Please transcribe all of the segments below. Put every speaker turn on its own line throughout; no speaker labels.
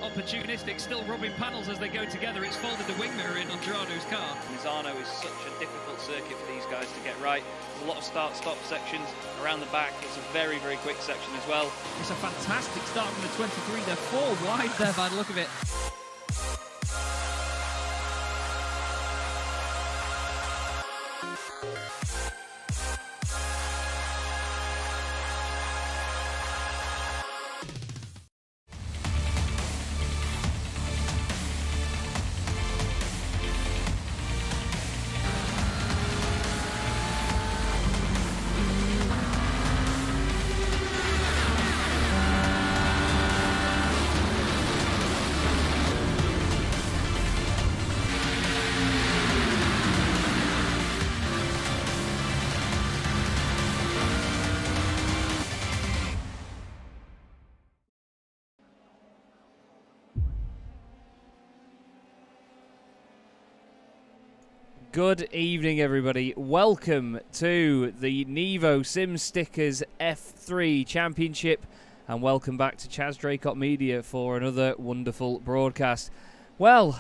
Opportunistic, still rubbing panels as they go together. It's folded the wing mirror in on Gerardo's car.
Misano is such a difficult circuit for these guys to get right. There's a lot of start-stop sections around the back. It's a very, very quick section as well.
It's a fantastic start from the 23. They're 4 wide there by the look of it. Good evening, everybody. Welcome to the NEVO Sim Stickers F3 Championship, and welcome back to Chaz Draycott Media for another wonderful broadcast. Well,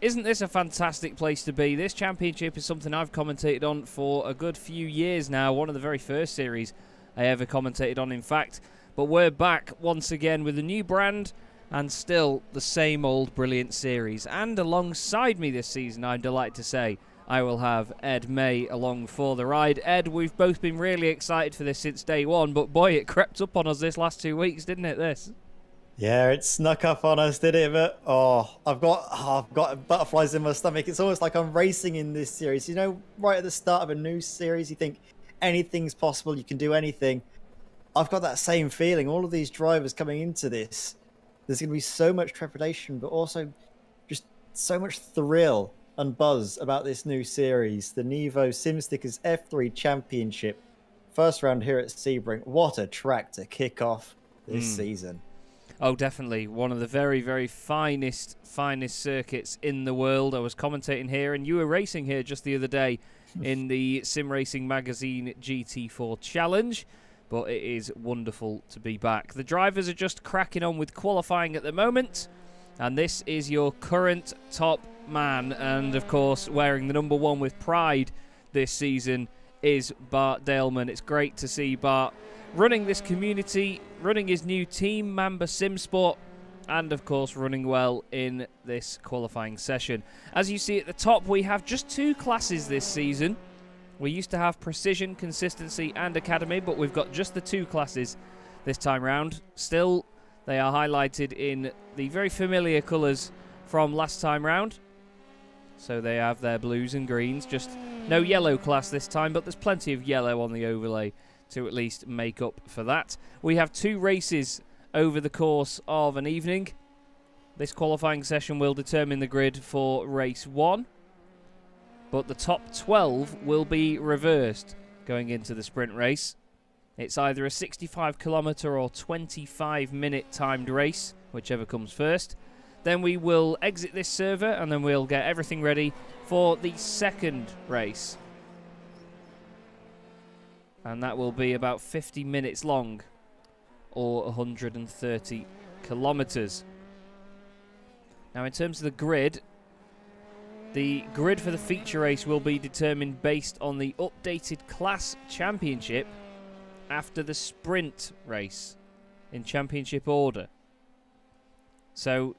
isn't this a fantastic place to be? This championship is something I've commentated on for a good few years now, one of the very first series I ever commentated on, in fact. But we're back once again with a new brand and still the same old brilliant series. And alongside me this season, I'm delighted to say, I will have Ed May along for the ride. Ed, we've both been really excited for this since day one, but boy, it crept up on us this last 2 weeks, didn't it, this?
Yeah, it snuck up on us, did it? But, I've got butterflies in my stomach. It's almost like I'm racing in this series. You know, right at the start of a new series, you think anything's possible, you can do anything. I've got that same feeling. All of these drivers coming into this, there's going to be so much trepidation, but also just so much thrill and buzz about this new series, the NEVO Sim Stickers F3 Championship. First round here at Sebring. What a track to kick off this season.
Oh, definitely. One of the very, very finest circuits in the world. I was commentating here, and you were racing here just the other day in the Sim Racing Magazine GT4 Challenge. But it is wonderful to be back. The drivers are just cracking on with qualifying at the moment. And this is your current top man. And, of course, wearing the number one with pride this season is Bart Daleman. It's great to see Bart running this community, running his new team, Mamba Simsport, and, of course, running well in this qualifying session. As you see at the top, we have just 2 classes this season. We used to have Precision, Consistency, and Academy, but we've got just the 2 classes this time round. Still, they are highlighted in the very familiar colours from last time round. So they have their blues and greens, just no yellow class this time, but there's plenty of yellow on the overlay to at least make up for that. We have 2 races over the course of an evening. This qualifying session will determine the grid for race 1. But the top 12 will be reversed going into the sprint race. It's either a 65-kilometre or 25-minute timed race, whichever comes first. Then we will exit this server, and then we'll get everything ready for the second race. And that will be about 50 minutes long, or 130 kilometres. Now, in terms of the grid for the feature race will be determined based on the updated class championship after the sprint race in championship order. So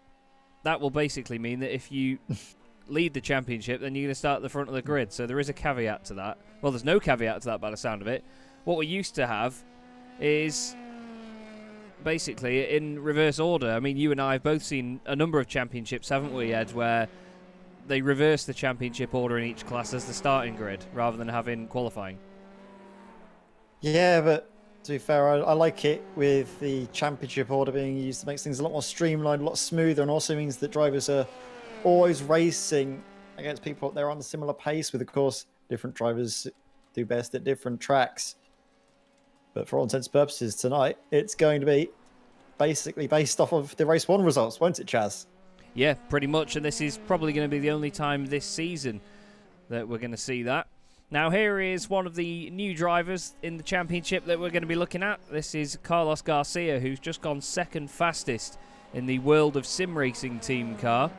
that will basically mean that if you lead the championship, then you're going to start at the front of the grid. So there is a caveat to that. Well, there's no caveat to that by the sound of it. What we used to have is basically in reverse order. I mean, you and I have both seen a number of championships, haven't we, Ed, where they reverse the championship order in each class as the starting grid rather than having qualifying.
Yeah, but to be fair, I like it with the championship order being used. It makes things a lot more streamlined, a lot smoother, and also means that drivers are always racing against people they're on a similar pace with. Of course, different drivers do best at different tracks. But for all intents and purposes tonight, it's going to be basically based off of the race 1 results, won't it, Chaz?
Yeah, pretty much, and this is probably going to be the only time this season that we're going to see that. Now, here is one of the new drivers in the championship that we're going to be looking at. This is Carlos Garcia, who's just gone second fastest in the World of Sim Racing team car.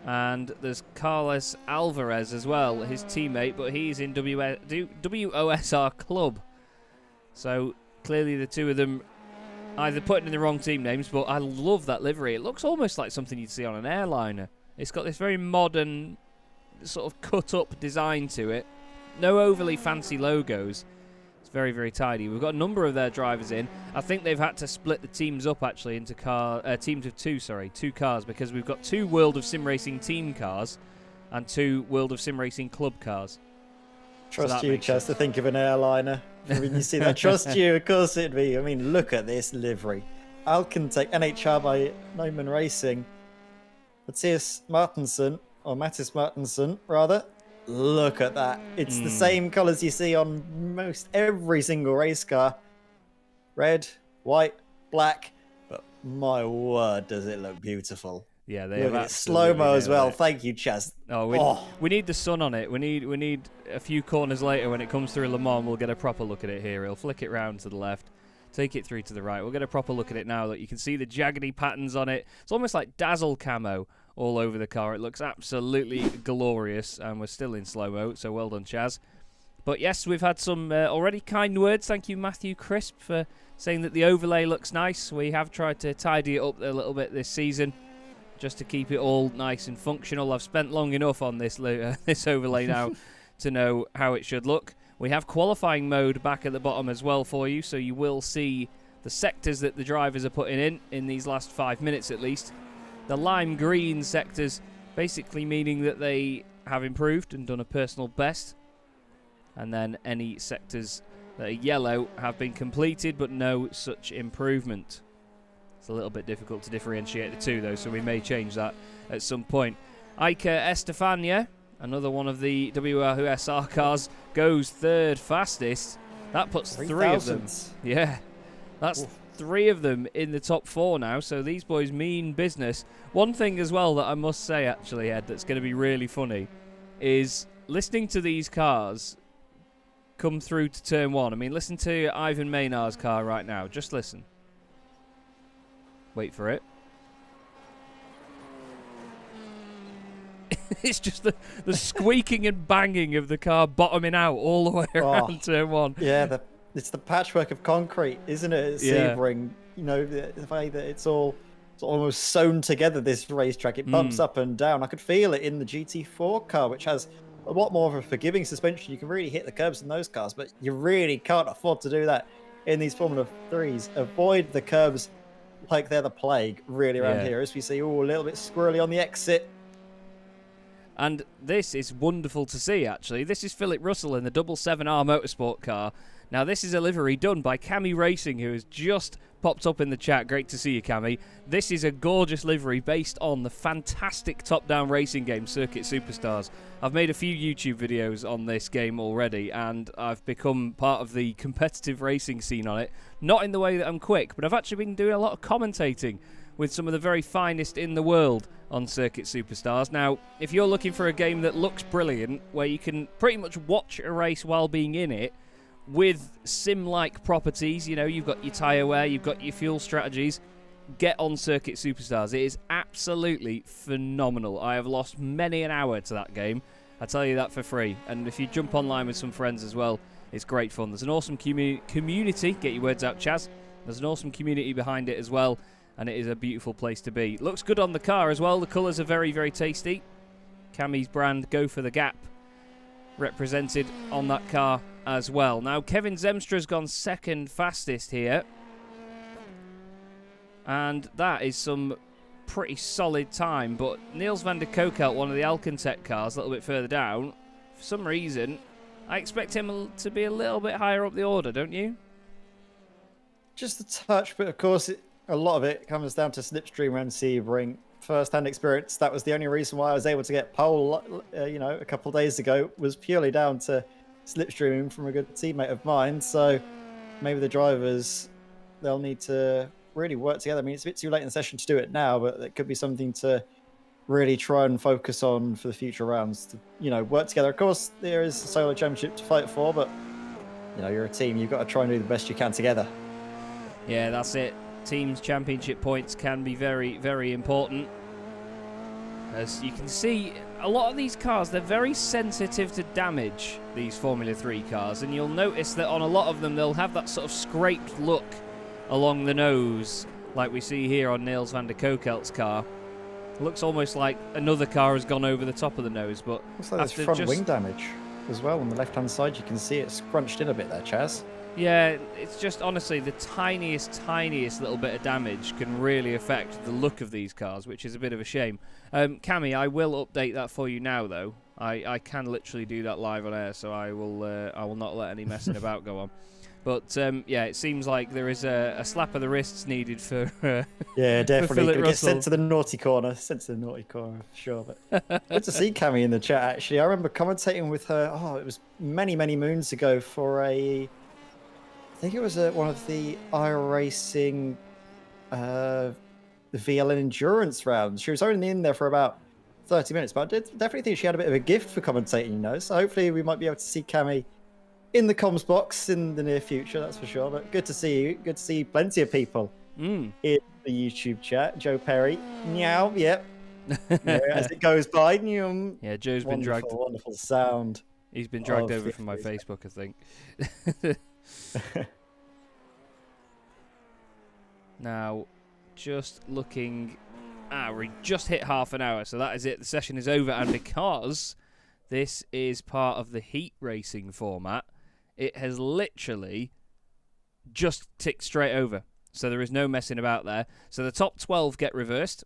And there's Carlos Alvarez as well, his teammate, but he's in WOSR Club. So, clearly the two of them either putting in the wrong team names, but I love that livery. It looks almost like something you'd see on an airliner. It's got this very modern, sort of cut-up design to it. No overly fancy logos. It's very, very tidy. We've got a number of their drivers in. I think they've had to split the teams up, actually, into teams of 2 cars, because we've got 2 World of Sim Racing team cars and 2 World of Sim Racing club cars.
Trust you, Chaz, to think of an airliner. When you see that, trust you, of course it'd be. I mean, look at this livery. Alcantech NHR by Neumann Racing. Mattias Martinsson, rather. Look at that. It's the same colours you see on most every single race car. Red, white, black. But my word, does it look beautiful.
Yeah, they
Look
have
at it, slow-mo
absolutely
as well.
nailed it.
Thank you, Chaz.
Oh, we need the sun on it. We need a few corners later when it comes through Le Mans. We'll get a proper look at it here. He'll flick it round to the left, take it through to the right. We'll get a proper look at it now. Look, you can see the jaggedy patterns on it. It's almost like dazzle camo all over the car. It looks absolutely glorious, and we're still in slow-mo, so well done, Chaz. But yes, we've had some already kind words. Thank you, Matthew Crisp, for saying that the overlay looks nice. We have tried to tidy it up a little bit this season, just to keep it all nice and functional. I've spent long enough on this this overlay now to know how it should look. We have qualifying mode back at the bottom as well for you, so you will see the sectors that the drivers are putting in these last 5 minutes at least. The lime green sectors basically meaning that they have improved and done a personal best. And then any sectors that are yellow have been completed, but no such improvement. It's a little bit difficult to differentiate the two, though, so we may change that at some point. Iker Estefania, another one of the WRSR cars, goes third fastest. That puts 3 of them. Yeah, that's 3 of them in the top 4 now, so these boys mean business. One thing as well that I must say, actually, Ed, that's going to be really funny is listening to these cars come through to turn 1. I mean, listen to Ivan Maynard's car right now. Just listen. Wait for it. It's just the squeaking and banging of the car bottoming out all the way around turn 1.
Yeah, it's the patchwork of concrete, isn't it? At Sebring, you know, the way that it's almost sewn together, this racetrack. It bumps up and down. I could feel it in the GT4 car, which has a lot more of a forgiving suspension. You can really hit the curbs in those cars, but you really can't afford to do that in these Formula 3s. Avoid the curbs like they're the plague, really, around here, as we see, a little bit squirrely on the exit.
And this is wonderful to see, actually. This is Philip Russell in the 777R Motorsport car. Now, this is a livery done by Cami Racing, who has just popped up in the chat. Great to see you, Cami. This is a gorgeous livery based on the fantastic top-down racing game, Circuit Superstars. I've made a few YouTube videos on this game already, and I've become part of the competitive racing scene on it. Not in the way that I'm quick, but I've actually been doing a lot of commentating with some of the very finest in the world on Circuit Superstars. Now, if you're looking for a game that looks brilliant, where you can pretty much watch a race while being in it, with sim-like properties, you know, you've got your tyre wear, you've got your fuel strategies, get on Circuit Superstars. It is absolutely phenomenal. I have lost many an hour to that game. I tell you that for free. And if you jump online with some friends as well, it's great fun. There's an awesome community. Get your words out, Chaz. There's an awesome community behind it as well, and it is a beautiful place to be. Looks good on the car as well. The colours are very, very tasty. Cami's brand, Go for the Gap, represented on that car as well. Now, Kevin Zemstra's gone second fastest here. And that is some pretty solid time. But Niels van der Kokelt, one of the Alcantech cars, a little bit further down, for some reason, I expect him to be a little bit higher up the order, don't you?
Just a touch, but of course, a lot of it comes down to slipstream and Sebring. First-hand experience. That was the only reason why I was able to get pole, you know, a couple of days ago, was purely down to slipstreaming from a good teammate of mine. So maybe the drivers, they'll need to really work together. I mean, it's a bit too late in the session to do it now, but it could be something to really try and focus on for the future rounds to, you know, work together. Of course, there is a solo championship to fight for, but, you know, you're a team. You've got to try and do the best you can together.
Yeah, that's it. Teams championship points can be very, very important. As you can see, a lot of these cars, they're very sensitive to damage, these Formula 3 cars, and you'll notice that on a lot of them they'll have that sort of scraped look along the nose, like we see here on Niels van der Kokelt's car. It looks almost like another car has gone over the top of the nose, but
looks like there's front wing damage as well on the left-hand side. You can see it scrunched in a bit there, Chaz.
Yeah, it's just honestly the tiniest little bit of damage can really affect the look of these cars, which is a bit of a shame. Cami, I will update that for you now, though. I can literally do that live on air, so I will not let any messing about go on. But yeah, it seems like there is a slap of the wrists needed for
yeah, definitely.
For
get sent to the naughty corner. Sent to the naughty corner for sure. But good to see Cami in the chat. Actually, I remember commentating with her. Oh, it was many moons ago for a. I think it was one of the iRacing, the the VLN endurance rounds. She was only in there for about 30 minutes, but I definitely think she had a bit of a gift for commentating, you know. So hopefully we might be able to see Cammy in the comms box in the near future, that's for sure. But good to see you. Good to see plenty of people in the YouTube chat. Joe Perry, meow, yep. As it goes by,
yeah, Joe's been dragged.
Wonderful sound.
He's been dragged over from my Facebook, I think. Now, just looking, we just hit half an hour, so that is it. The session is over, and because this is part of the heat racing format, it has literally just ticked straight over. So there is no messing about there. So the top 12 get reversed.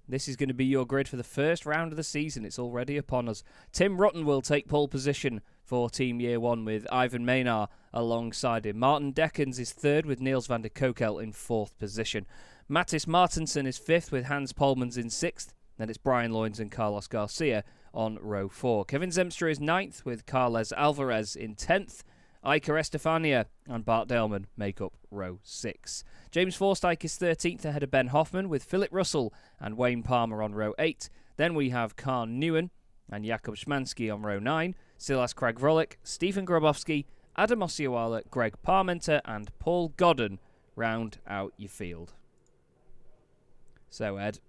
This is going to be your grid for the first round of the season. It's already upon us. Tim Rutten will take pole position for Team Year 1 with Ivan Maynard alongside him. Martin Dekkens is third with Niels van der Kokel in fourth position. Mattis Martensen is fifth with Hans Polmans in sixth. Then it's Brian Loynes and Carlos Garcia on row 4. Kevin Zemstra is ninth with Carles Alvarez in 10th. Iker Estefania and Bart Delman make up row 6. James Forsyth is 13th ahead of Ben Hoffman with Philip Russell and Wayne Palmer on row 8. Then we have Karn Newen and Jakub Szymanski on row 9. Silas Krag-Vrolik, Stephen Grabowski, Adam Osiewala, Greg Parmenter and Paul Godden round out your field. So Ed,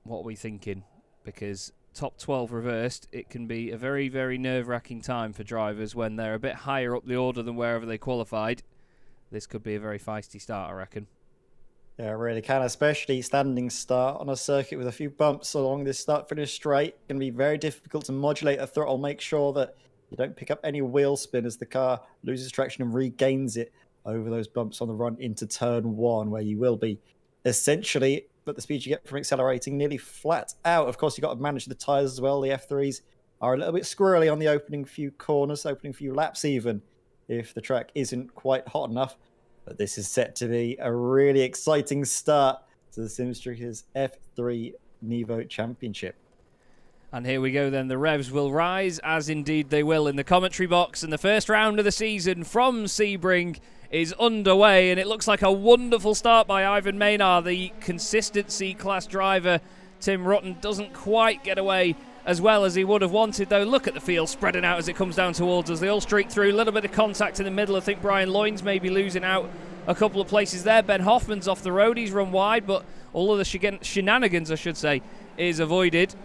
what are we thinking? Because top 12 reversed, it can be a very, very nerve-wracking time for drivers when they're a bit higher up the order than wherever they qualified. This could be a very feisty start, I reckon.
Yeah, it really can, especially standing start on a circuit with a few bumps along this start-finish straight. It's going to be very difficult to modulate a throttle, make sure that you don't pick up any wheel spin as the car loses traction and regains it over those bumps on the run into turn 1, where you will be essentially, at the speed you get from accelerating, nearly flat out. Of course, you've got to manage the tyres as well. The F3s are a little bit squirrely on the opening few corners, opening few laps even, if the track isn't quite hot enough. But this is set to be a really exciting start to the Simstreakers F3 NEVO Championship.
And here we go then. The revs will rise, as indeed they will, in the commentary box. And the first round of the season from Sebring is underway. And it looks like a wonderful start by Ivan Maynard, the consistency class driver. Tim Rutten doesn't quite get away as well as he would have wanted, though. Look at the field spreading out as it comes down towards us. They all streak through. A little bit of contact in the middle. I think Brian Loynes may be losing out a couple of places there. Ben Hoffman's off the road. He's run wide, but all of the shenanigans, I should say, is avoided.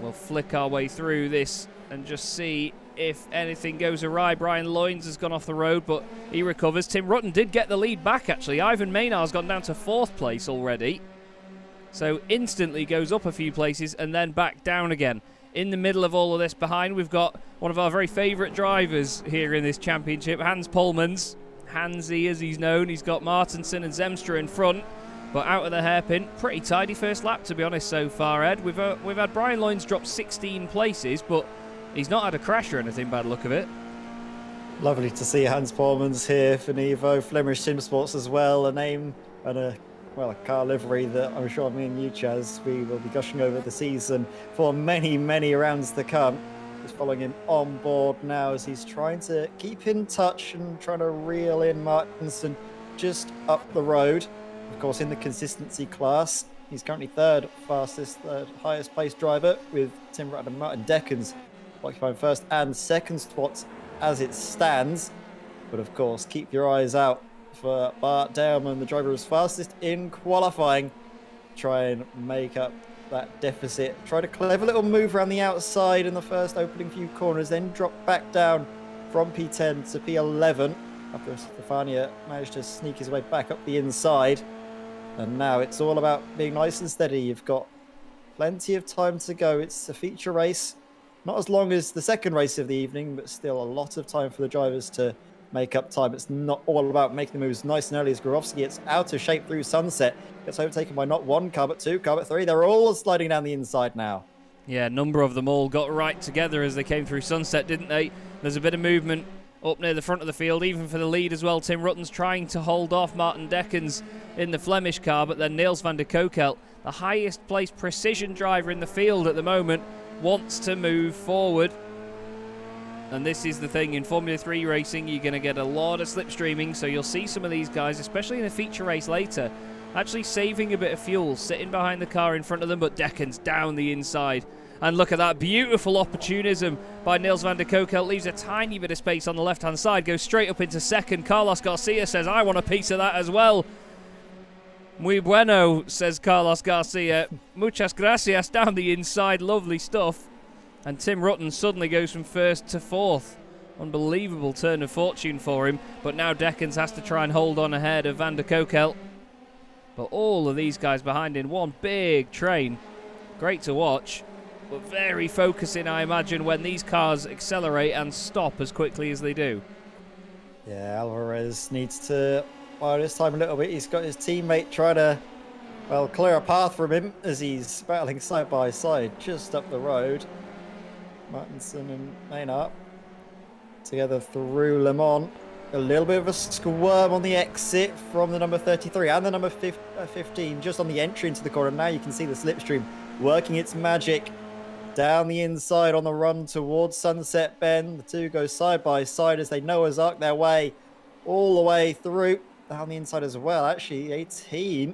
We'll flick our way through this and just see if anything goes awry. Brian Loynes has gone off the road, but he recovers. Tim Rutten did get the lead back, actually. Ivan Maynard's gone down to 4th place already. So instantly goes up a few places and then back down again. In the middle of all of this behind, we've got one of our very favourite drivers here in this championship, Hans Polmans. Hansy, as he's known. He's got Martensen and Zemstra in front, but out of the hairpin. Pretty tidy first lap, to be honest, so far, Ed. We've had Brian Loynes drop 16 places, but he's not had a crash or anything by the look of it.
Lovely to see Hans Polmans here for NEVO. Flemish Sim Sports as well, a name and a car livery that I'm sure me and you, Chaz, we will be gushing over the season for many, many rounds to come. Just following him on board now as he's trying to keep in touch and trying to reel in Martensen just up the road. Of course, in the consistency class, he's currently third highest placed driver, with Tim Rutten and Martin Dekkens occupying first and second spots as it stands. But of course, keep your eyes out for Bart Delman, the driver who's fastest in qualifying. Try and make up that deficit. Tried a clever little move around the outside in the first opening few corners, then drop back down from P10 to P11 after Stefania managed to sneak his way back up the inside. And now it's all about being nice and steady. You've got plenty of time to go. It's a feature race. Not as long as the second race of the evening, but still a lot of time for the drivers to make up time. It's not all about making the moves nice and early as Grabowski gets out of shape through Sunset. Gets overtaken by not one car, but 2 car, but 3. They're all sliding down the inside now.
Yeah, a number of them all got right together as they came through Sunset, didn't they? There's a bit of movement up near the front of the field, even for the lead as well. Tim Rutten's trying to hold off Martin Dekkens in the Flemish car, but then Niels van der Kokel, the highest placed precision driver in the field at the moment, wants to move forward. And this is the thing, in Formula 3 racing, you're going to get a lot of slipstreaming, so you'll see some of these guys, especially in a feature race later, actually saving a bit of fuel, sitting behind the car in front of them, but Deccan's down the inside. And look at that beautiful opportunism by Niels van der Kokel. Leaves a tiny bit of space on the left-hand side, goes straight up into second. Carlos Garcia says, I want a piece of that as well. Muy bueno, says Carlos Garcia. Muchas gracias down the inside, lovely stuff. And Tim Rutten suddenly goes from first to fourth. Unbelievable turn of fortune for him. But now Deckens has to try and hold on ahead of Van der Kokel. But all of these guys behind in one big train. Great to watch, but very focusing, I imagine, when these cars accelerate and stop as quickly as they do.
Yeah, Alvarez needs to, well, this time a little bit. He's got his teammate trying to, well, clear a path from him as he's battling side by side just up the road. Martinson and Maynard together through Le Mans. A little bit of a squirm on the exit from the number 33 and the number 15 just on the entry into the corner. Now you can see the slipstream working its magic down the inside on the run towards Sunset Bend. The two go side by side as they Noah's Ark their way all the way through. Down the inside as well, actually, 18.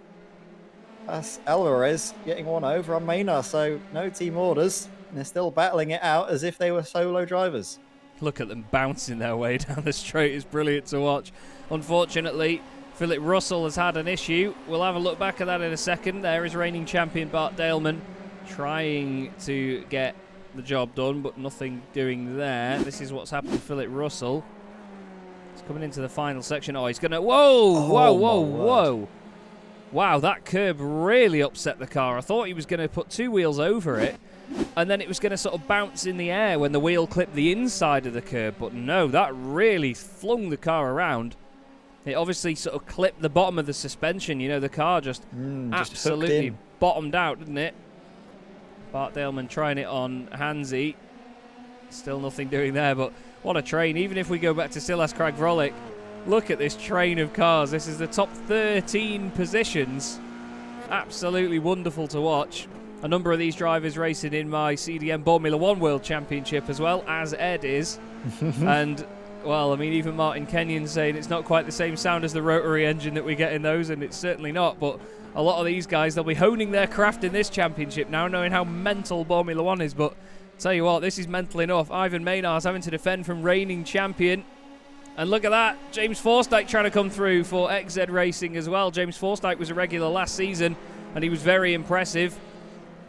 That's Alvarez getting one over on Maynard, so no team orders. They're still battling it out as if they were solo drivers.
Look at them bouncing their way down the straight. It's brilliant to watch. Unfortunately, Philip Russell has had an issue. We'll have a look back at that in a second. There is reigning champion Bart Daleman trying to get the job done, but nothing doing there. This is what's happened to Philip Russell. He's coming into the final section. Oh, he's going to... Whoa. Wow, that curb really upset the car. I thought he was going to put two wheels over it, and then it was going to sort of bounce in the air when the wheel clipped the inside of the curb. But no, that really flung the car around. It obviously sort of clipped the bottom of the suspension. You know, the car just absolutely bottomed out, didn't it? Bart Daleman trying it on Hansi. Still nothing doing there, but what a train. Even if we go back to Silas Craig Vrolik, look at this train of cars. This is the top 13 positions. Absolutely wonderful to watch. A number of these drivers racing in my CDM Formula 1 World Championship as well, as Ed is. And, well, I mean, even Martin Kenyon saying it's not quite the same sound as the rotary engine that we get in those, and it's certainly not. But a lot of these guys, they'll be honing their craft in this championship now, knowing how mental Formula 1 is. But tell you what, this is mental enough. Ivan Maynard's having to defend from reigning champion. And look at that, James Forsythe trying to come through for XZ Racing as well. James Forsythe was a regular last season, and he was very impressive.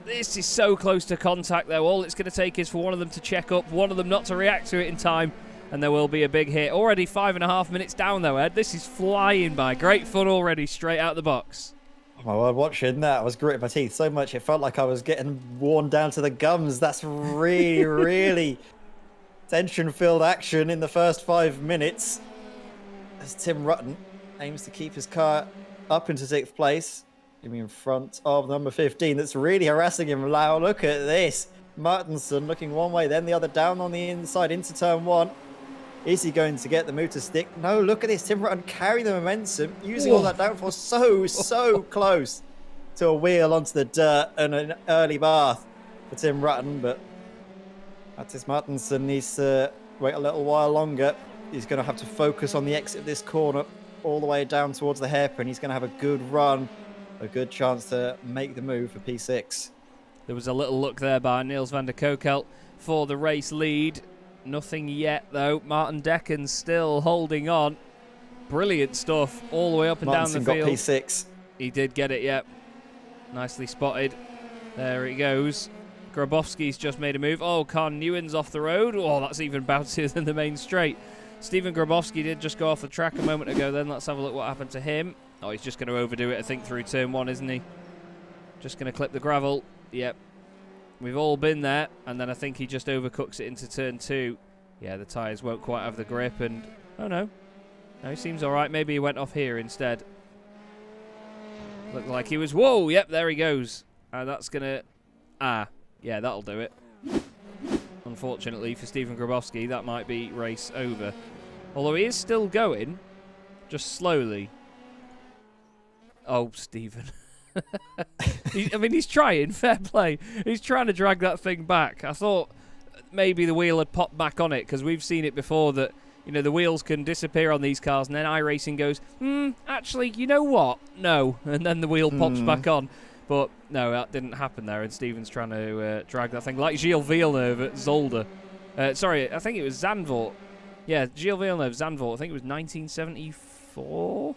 This is so close to contact, though. All it's going to take is for one of them to check up, one of them not to react to it in time, and there will be a big hit. Already 5.5 minutes down, though, Ed. This is flying by. Great fun already, straight out the box.
Oh my word, watching that, I was gritting my teeth so much it felt like I was getting worn down to the gums. That's really, really tension-filled action in the first 5 minutes. As Tim Rutten aims to keep his car up into 6th place. In front of number 15, that's really harassing him. Wow, look at this. Martinson looking one way, then the other, down on the inside into turn 1. Is he going to get the motor stick? No, look at this. Tim Rutten carrying the momentum, using all that downforce so close to a wheel onto the dirt and an early bath for Tim Rutten. But Mattis Martinson needs to wait a little while longer. He's going to have to focus on the exit of this corner all the way down towards the hairpin. He's going to have a good run. A good chance to make the move for P6.
There was a little look there by Niels van der Kokel for the race lead. Nothing yet, though. Martin Deckens still holding on. Brilliant stuff all the way up and
Martinson
down the field.
Got P6.
He did get it, yep. Nicely spotted. There he goes. Grabowski's just made a move. Oh, Khan Newen's off the road. Oh, that's even bouncier than the main straight. Stephen Grabowski did just go off the track a moment ago then. Let's have a look what happened to him. Oh, he's just going to overdo it, I think, through turn 1, isn't he? Just going to clip the gravel. Yep. We've all been there. And then I think he just overcooks it into turn 2. Yeah, the tyres won't quite have the grip. And, oh, no. No, he seems all right. Maybe he went off here instead. Looked like he was... Whoa, yep, there he goes. And that's going to... yeah, that'll do it. Unfortunately for Stephen Grabowski, that might be race over. Although he is still going, just slowly. Oh, Stephen. I mean, he's trying. Fair play. He's trying to drag that thing back. I thought maybe the wheel had popped back on it because we've seen it before that you know, the wheels can disappear on these cars, and then iRacing goes, actually, you know what? No. And then the wheel pops back on. But no, that didn't happen there, and Steven's trying to drag that thing, like Gilles Villeneuve at Zolder. Sorry, I think it was Zandvoort. Yeah, Gilles Villeneuve, Zandvoort. I think it was 1974?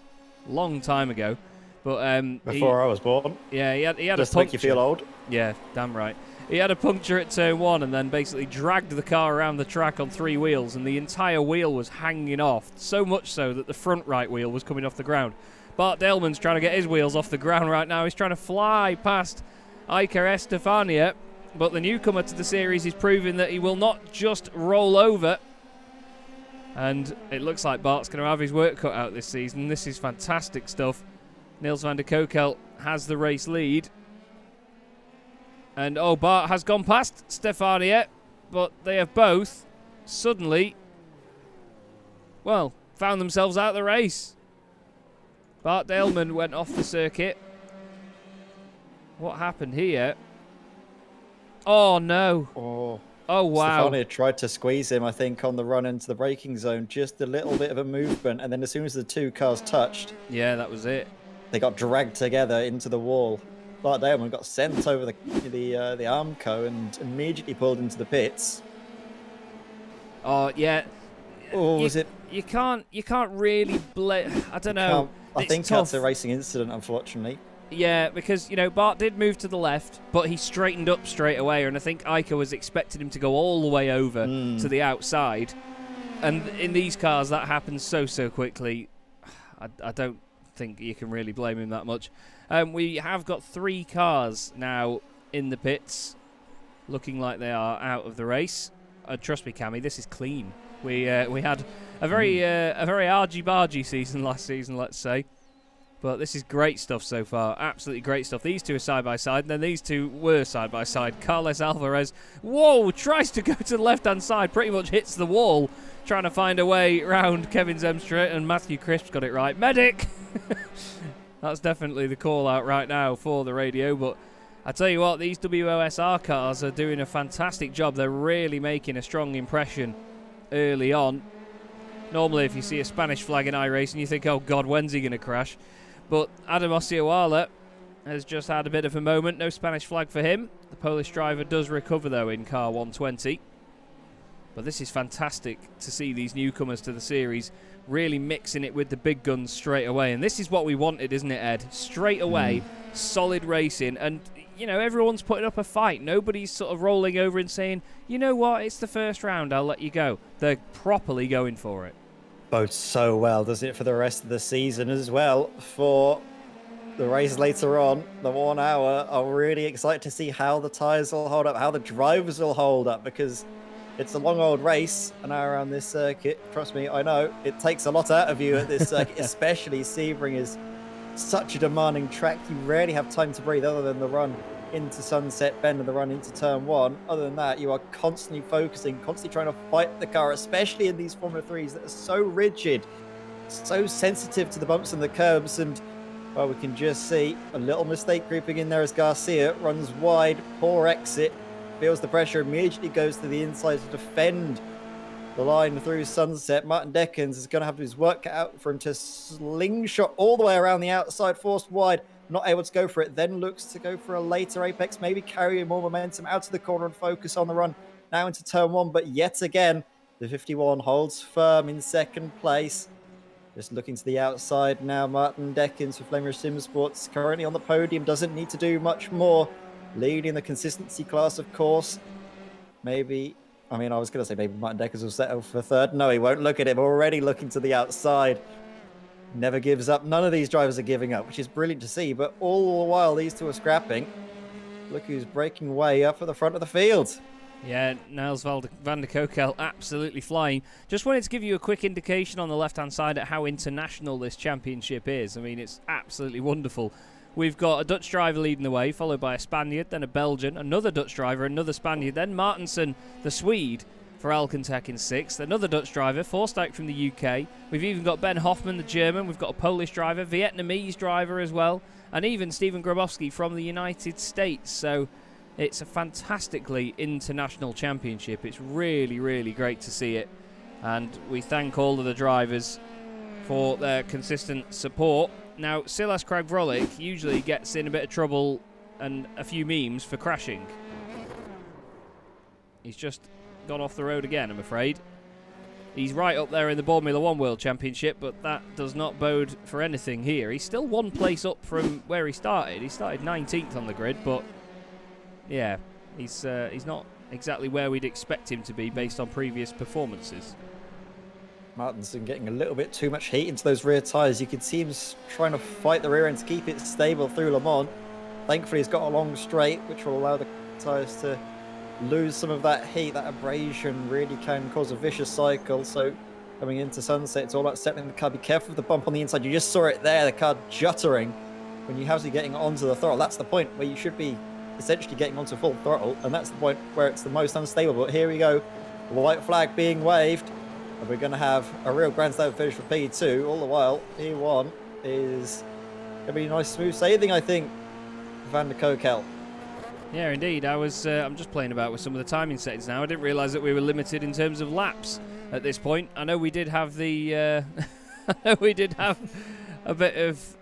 Long time ago. But
before I was born.
Yeah, he had
just
a puncture.
make you feel old.
Yeah, damn right. He had a puncture at turn 1 and then basically dragged the car around the track on 3 wheels, and the entire wheel was hanging off, so much so that the front right wheel was coming off the ground. Bart Daleman's trying to get his wheels off the ground right now. He's trying to fly past Iker Estefania, but the newcomer to the series is proving that he will not just roll over. And it looks like Bart's going to have his work cut out this season. This is fantastic stuff. Niels van der Kokel has the race lead. And, Bart has gone past Stefania, but they have both suddenly, well, found themselves out of the race. Bart Daleman went off the circuit. What happened here? Oh, no. Oh, wow.
Stefania tried to squeeze him, I think, on the run into the braking zone. Just a little bit of a movement, and then as soon as the 2 cars touched...
Yeah, that was it.
They got dragged together into the wall. Bart Daleman got sent over the Armco and immediately pulled into the pits.
Oh, yeah.
Was it?
You can't really blame... I don't know.
I think that's a racing incident, unfortunately.
Yeah, because, you know, Bart did move to the left, but he straightened up straight away, and I think Iker was expecting him to go all the way over to the outside. And in these cars, that happens so quickly. I don't think you can really blame him that much. We have got 3 cars now in the pits, looking like they are out of the race. Trust me, Cammy, this is clean. We had a very argy-bargy season last season, let's say. But this is great stuff so far. Absolutely great stuff. These 2 are side-by-side, and then these 2 were side-by-side. Carles Alvarez, tries to go to the left-hand side, pretty much hits the wall, trying to find a way around Kevin Zemstra, and Matthew Crisp's got it right. Medic! That's definitely the call-out right now for the radio, but I tell you what, these WOSR cars are doing a fantastic job. They're really making a strong impression early on. Normally, if you see a Spanish flag in iRacing, you think, oh God, when's he going to crash? But Adam Ossioala has just had a bit of a moment. No Spanish flag for him. The Polish driver does recover, though, in car 120. But this is fantastic to see these newcomers to the series really mixing it with the big guns straight away. And this is what we wanted, isn't it, Ed? Straight away, solid racing. And, you know, everyone's putting up a fight. Nobody's sort of rolling over and saying, you know what, it's the first round, I'll let you go. They're properly going for it.
Bodes so well, doesn't it, for the rest of the season as well? For the race later on, the 1 hour, I'm really excited to see how the tyres will hold up, how the drivers will hold up, because it's a long old race, an hour around this circuit. Trust me, I know, it takes a lot out of you at this circuit, especially Sebring is such a demanding track. You rarely have time to breathe other than the run into Sunset Bend and the run into Turn 1. Other than that, you are constantly focusing, constantly trying to fight the car, especially in these Formula 3s that are so rigid, so sensitive to the bumps and the curbs. And, well, we can just see a little mistake creeping in there as Garcia runs wide, poor exit, feels the pressure, immediately goes to the inside to defend the line through Sunset. Martin Deckens is going to have his work cut out for him to slingshot all the way around the outside, forced wide, not able to go for it, then looks to go for a later apex, maybe carry more momentum out to the corner and focus on the run now into Turn 1. But yet again, the 51 holds firm in second place. Just looking to the outside now, Martin Deckens for Flamer Sim Sports, currently on the podium, doesn't need to do much more. Leading the consistency class, of course. Maybe, I was going to say maybe Martin Deckers will settle for third. No, he won't. Look at him, already looking to the outside. Never gives up. None of these drivers are giving up, which is brilliant to see. But all the while, these 2 are scrapping. Look who's breaking way up at the front of the field.
Yeah, Niels van der Kokel absolutely flying. Just wanted to give you a quick indication on the left-hand side at how international this championship is. It's absolutely wonderful. We've got a Dutch driver leading the way, followed by a Spaniard, then a Belgian, another Dutch driver, another Spaniard, then Martinsen, the Swede, for Alcantech in 6th, another Dutch driver, Forsyth from the UK. We've even got Ben Hoffman, the German. We've got a Polish driver, Vietnamese driver as well, and even Stephen Grabowski from the United States. So it's a fantastically international championship. It's really, really great to see it. And we thank all of the drivers for their consistent support. Now, Silas Kragvrolic usually gets in a bit of trouble and a few memes for crashing. He's just gone off the road again, I'm afraid. He's right up there in the Formula 1 World Championship, but that does not bode for anything here. He's still one place up from where he started. He started 19th on the grid, but yeah, he's not exactly where we'd expect him to be based on previous performances.
Martinson getting a little bit too much heat into those rear tyres. You can see him trying to fight the rear end to keep it stable through Le Mans. Thankfully, he's got a long straight, which will allow the tyres to lose some of that heat. That abrasion really can cause a vicious cycle. So coming into Sunset, it's all about settling the car. Be careful of the bump on the inside. You just saw it there, the car juttering. When you have to getting onto the throttle, that's the point where you should be essentially getting onto full throttle, and that's the point where it's the most unstable. But here we go, the white flag being waved, and we're going to have a real grandstand finish for P2. All the while, P1 is going to be a nice smooth sailing, I think, Van der Kokel.
Yeah, indeed. I'm just playing about with some of the timing settings now. I didn't realise that we were limited in terms of laps at this point. I know we did have the, I know we did have a bit of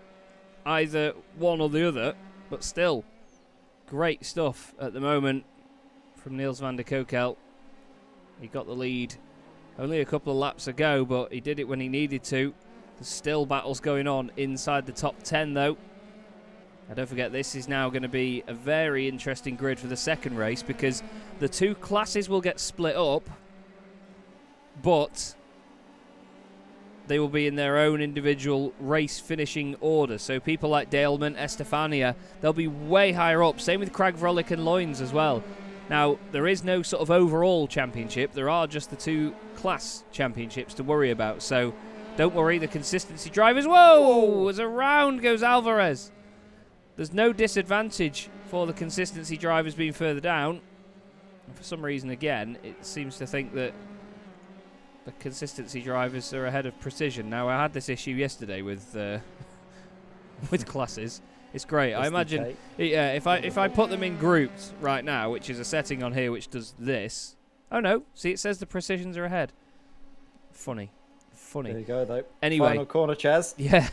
either one or the other, but still, great stuff at the moment from Niels van der Kokel. He got the lead only a couple of laps ago, but he did it when he needed to. There's still battles going on inside the top 10, though. And don't forget, this is now going to be a very interesting grid for the second race, because the two classes will get split up, but they will be in their own individual race finishing order. So people like Daleman, Estefania, they'll be way higher up. Same with Kragvrolic and Loynes as well. Now, there is no sort of overall championship. There are just the two class championships to worry about. So don't worry, the consistency drivers. Whoa! As around goes Alvarez. There's no disadvantage for the consistency drivers being further down. And for some reason, again, it seems to think that the consistency drivers are ahead of precision. Now, I had this issue yesterday with with classes. It's great. I imagine, yeah, if I put them in groups right now, which is a setting on here which does this. Oh no! See, it says the precisions are ahead. Funny.
There you go, though.
Anyway,
final corner, Chaz.
Yeah,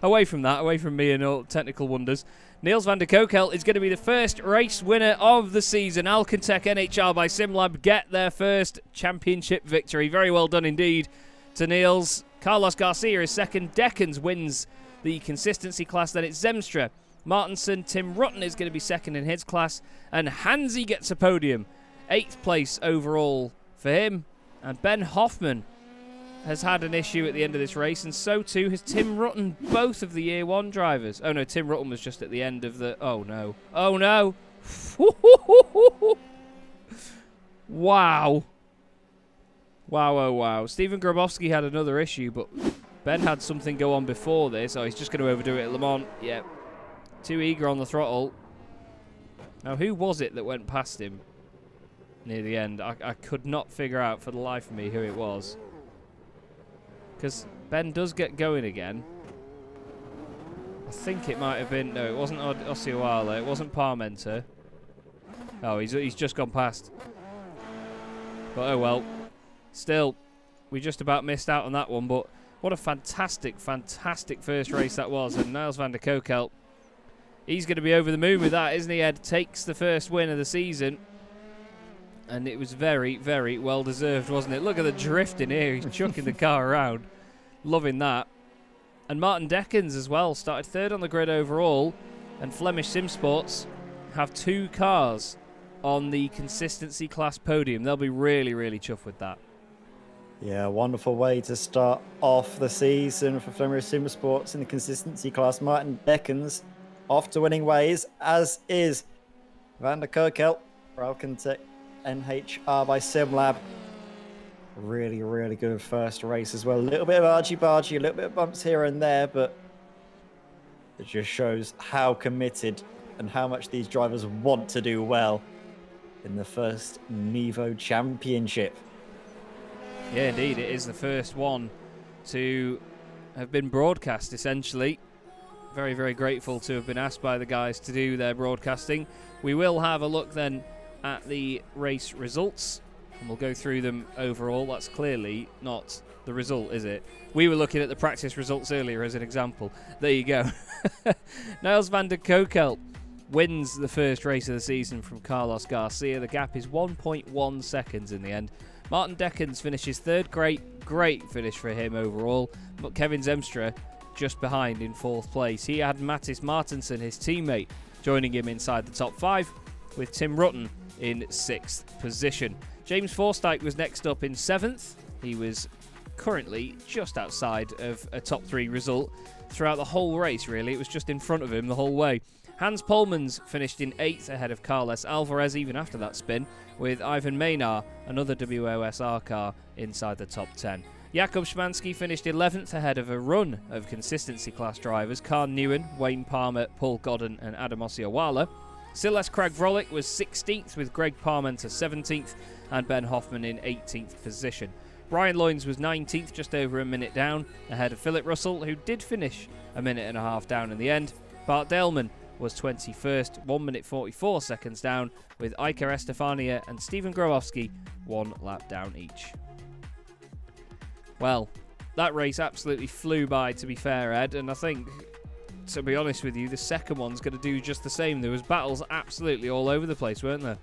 away from that, away from me and all technical wonders. Niels van der Kokel is going to be the first race winner of the season. Alcantech NHR by SimLab get their first championship victory. Very well done indeed to Niels. Carlos Garcia is second. Deckens wins the consistency class. Then it's Zemstra. Martinson, Tim Rutten is going to be second in his class. And Hansi gets a podium. 8th place overall for him. And Ben Hoffman has had an issue at the end of this race, and so too has Tim Rutten, both of the Year 1 drivers. Oh no, Tim Rutten was just at the end of the... Oh no. Oh no! Wow. Wow, oh wow. Stephen Grabowski had another issue, but Ben had something go on before this. Oh, he's just going to overdo it at Le Mans. Yeah. Too eager on the throttle. Now, who was it that went past him near the end? I could not figure out for the life of me who it was. Because Ben does get going again. I think it might have been... No, it wasn't Ossioala. It wasn't Parmenter. Oh, he's just gone past. But oh well. Still, we just about missed out on that one. But what a fantastic, fantastic first race that was. And Niels van der Kokel, he's going to be over the moon with that, isn't he, Ed? Takes the first win of the season. And it was very, very well deserved, wasn't it? Look at the drift in here. He's chucking the car around. Loving that. And Martin Deckens as well started third on the grid overall. And Flemish Sim Sports have 2 cars on the consistency class podium. They'll be really, really chuffed with that.
Yeah, wonderful way to start off the season for Flemish Sim Sports in the consistency class. Martin Deckens off to winning ways, as is Van der Kokel for Alcantech NHR by SimLab. Really, really good first race as well. A little bit of argy-bargy, a little bit of bumps here and there, but it just shows how committed and how much these drivers want to do well in the first NEVO Championship.
Yeah, indeed. It is the first one to have been broadcast, essentially. Very, very grateful to have been asked by the guys to do their broadcasting. We will have a look then at the race results. and we'll go through them overall. That's clearly not the result, is it? We were looking at the practice results earlier as an example. There you go. Niels van der Kokel wins the first race of the season from Carlos Garcia. The gap is 1.1 seconds in the end. Martin Deckens finishes third. Great finish for him overall. But Kevin Zemstra just behind in fourth place. He had Mattis Martensen, his teammate, joining him inside the top 5, with Tim Rutten in 6th position. James Forsyth was next up in 7th. He was currently just outside of a top 3 result throughout the whole race, really. It was just in front of him the whole way. Hans Polmans finished in 8th ahead of Carles Alvarez even after that spin, with Ivan Maynard, another WOSR car, inside the top 10. Jakob Szymanski finished 11th ahead of a run of consistency class drivers: Khan Newen, Wayne Palmer, Paul Godden and Adam Osiawala. Silas Craig-Vrolick was 16th, with Greg Parmenter 17th and Ben Hoffman in 18th position. Brian Loynes was 19th, just over a minute down, ahead of Philip Russell, who did finish a minute and a half down in the end. Bart Delman was 21st, 1 minute 44 seconds down, with Iker Estefania and Stephen Growowski 1 lap down each. Well, that race absolutely flew by, to be fair, Ed, and I think, to be honest with you, the second one's going to do just the same. There was battles absolutely all over the place, weren't there?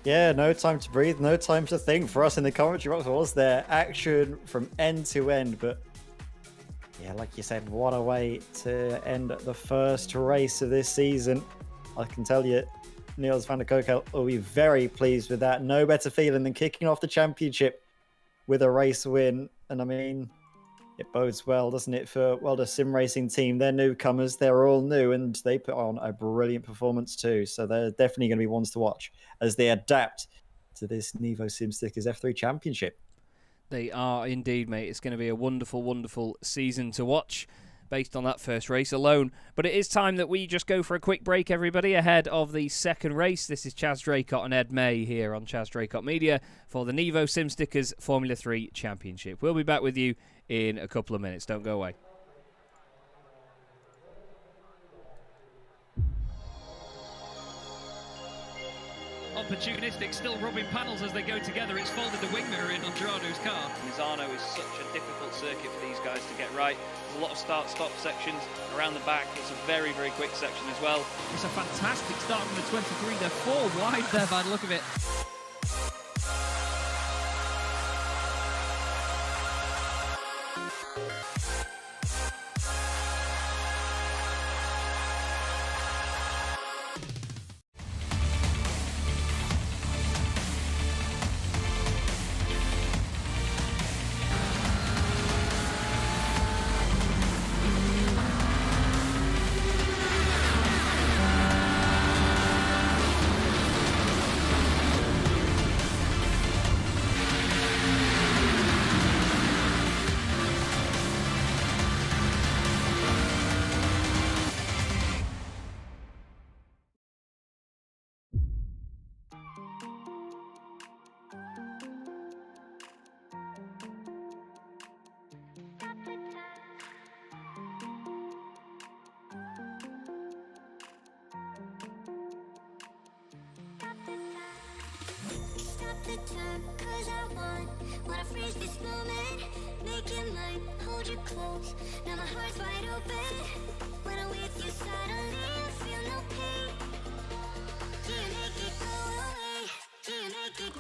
Yeah, no time to breathe, no time to think. For us in the commentary box, was there action from end to end? But yeah, like you said, what a way to end the first race of this season. I can tell you, Niels van der Kokel will be very pleased with that. No better feeling than kicking off the championship with a race win. And I mean, it bodes well, doesn't it, for the sim racing team? They're newcomers, they're all new, and they put on a brilliant performance too. So they're definitely going to be ones to watch as they adapt to this NEVO Sim Stickers F3 Championship.
They are indeed, mate. It's going to be a wonderful, wonderful season to watch based on that first race alone. But it is time that we just go for a quick break, everybody, ahead of the second race. This is Chaz Draycott and Ed May here on Chaz Draycott Media for the NEVO Sim Stickers Formula 3 Championship. We'll be back with you in a couple of minutes. Don't go away.
Opportunistic, still rubbing panels as they go together. It's folded the wing mirror in on Gerardo's car. Misano is such a difficult circuit for these guys to get right. There's a lot of start-stop sections around the back. It's a very, very quick section as well.
It's a fantastic start from the 23. They're 4 wide there by the look of it.
The time, 'cause I wanna freeze this moment, make it mine, hold you close, now my heart's wide open, when I'm with you suddenly I feel no pain, do you make it go away, do you make it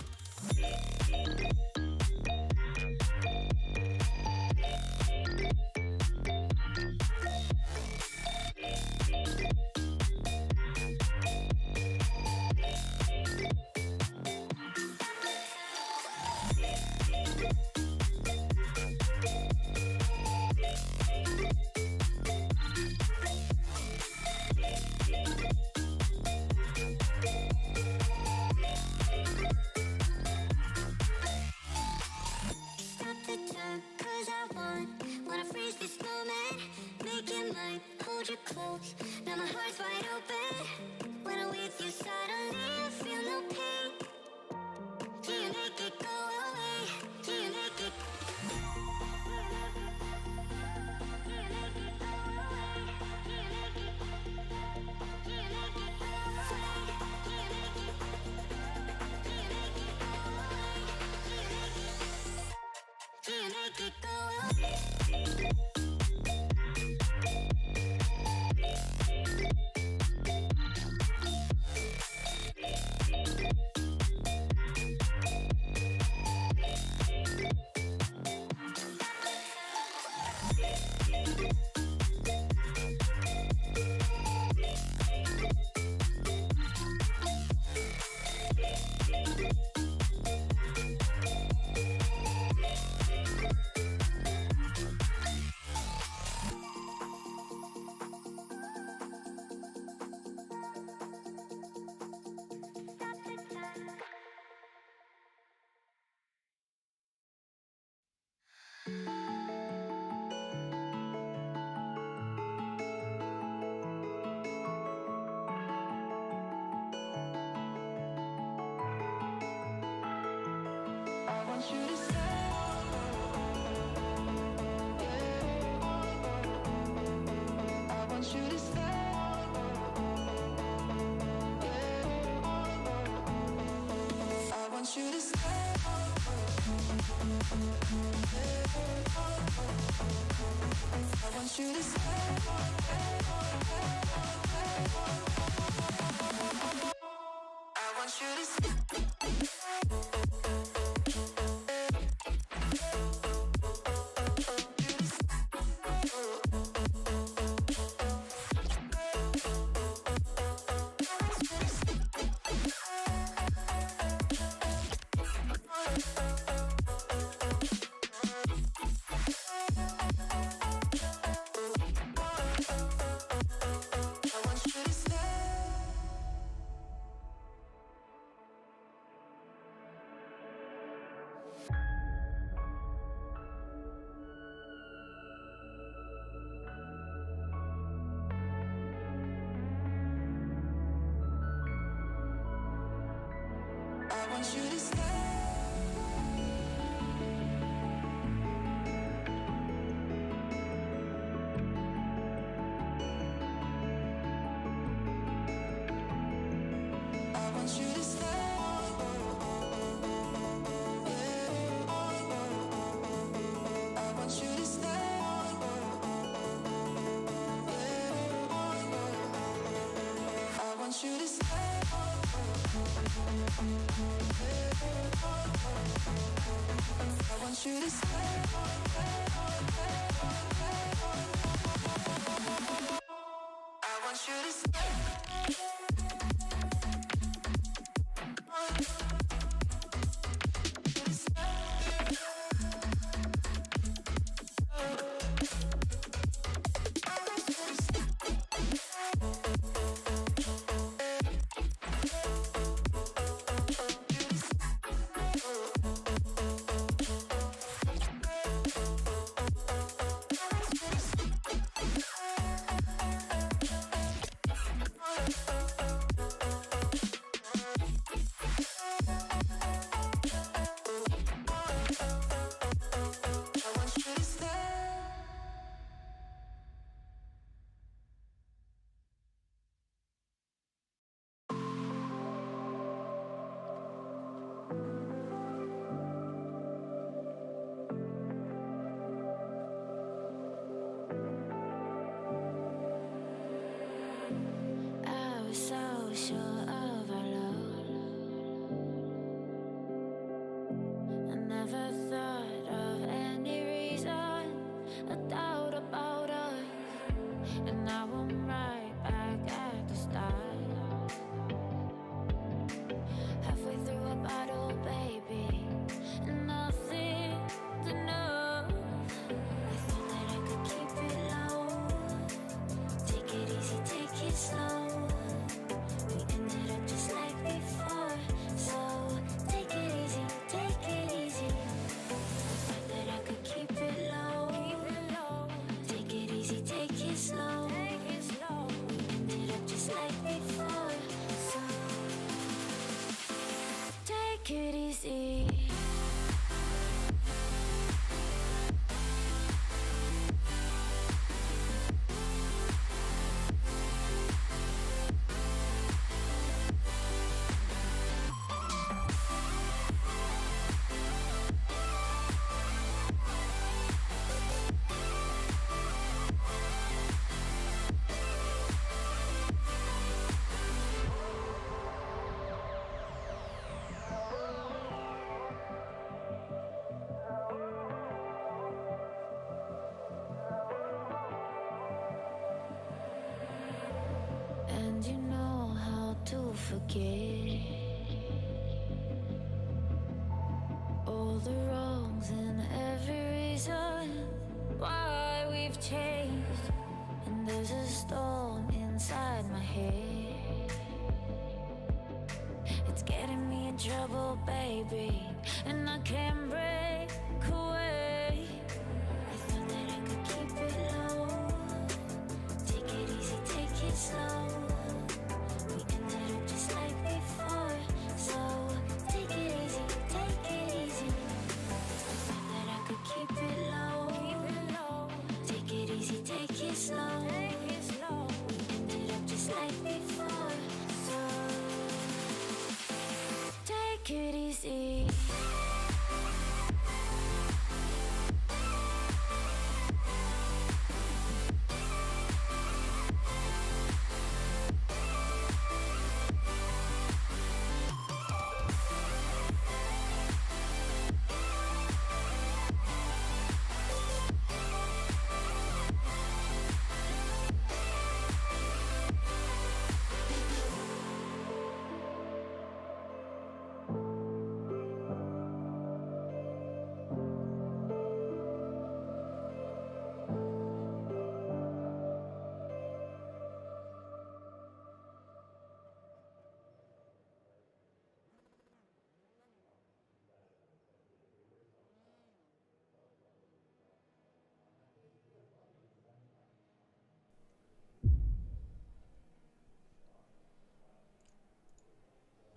you close, now my heart's wide open, when I'm with you suddenly I feel no pain, do you make it go away, do you make it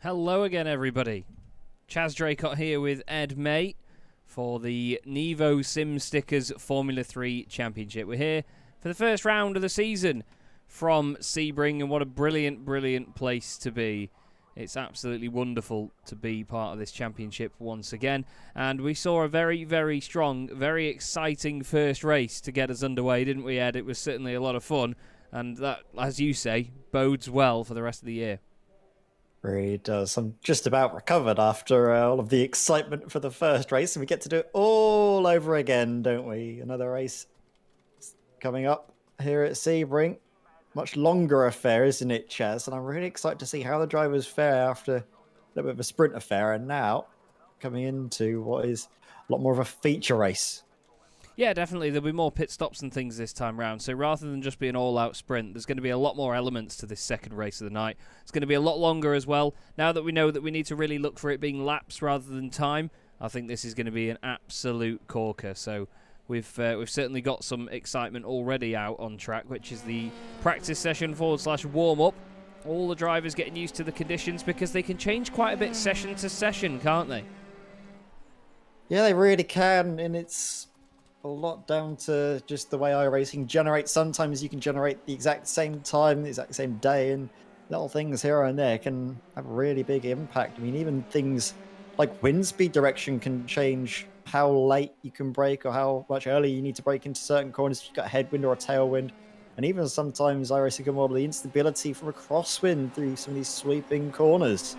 Hello again, everybody. Chaz Draycott here with Ed May for the NEVO Sim Stickers Formula 3 Championship. We're here for the first round of the season from Sebring, and what a brilliant, brilliant place to be. It's absolutely wonderful to be part of this championship once again. And we saw a very, very strong, very exciting first race to get us underway, didn't we, Ed? It was certainly a lot of fun, and that, as you say, bodes well for the rest of the year.
Really does. I'm just about recovered after all of the excitement for the first race, and we get to do it all over again, don't we? Another race coming up here at Sebring. Much longer affair, isn't it, Chaz? And I'm really excited to see how the drivers fare after a little bit of a sprint affair, and now coming into what is a lot more of a feature race.
Yeah, definitely. There'll be more pit stops and things this time round. So rather than just be an all-out sprint, there's going to be a lot more elements to this second race of the night. It's going to be a lot longer as well. Now that we know that we need to really look for it being laps rather than time, I think this is going to be an absolute corker. So we've certainly got some excitement already out on track, which is the practice session / warm-up. All the drivers getting used to the conditions because they can change quite a bit session to session, can't they?
Yeah, they really can, and it's a lot down to just the way iRacing generates. Sometimes you can generate the exact same time, the exact same day, and little things here and there can have a really big impact. I mean, even things like wind speed direction can change how late you can brake or how much earlier you need to brake into certain corners if you've got a headwind or a tailwind. And even sometimes iRacing can model the instability from a crosswind through some of these sweeping corners.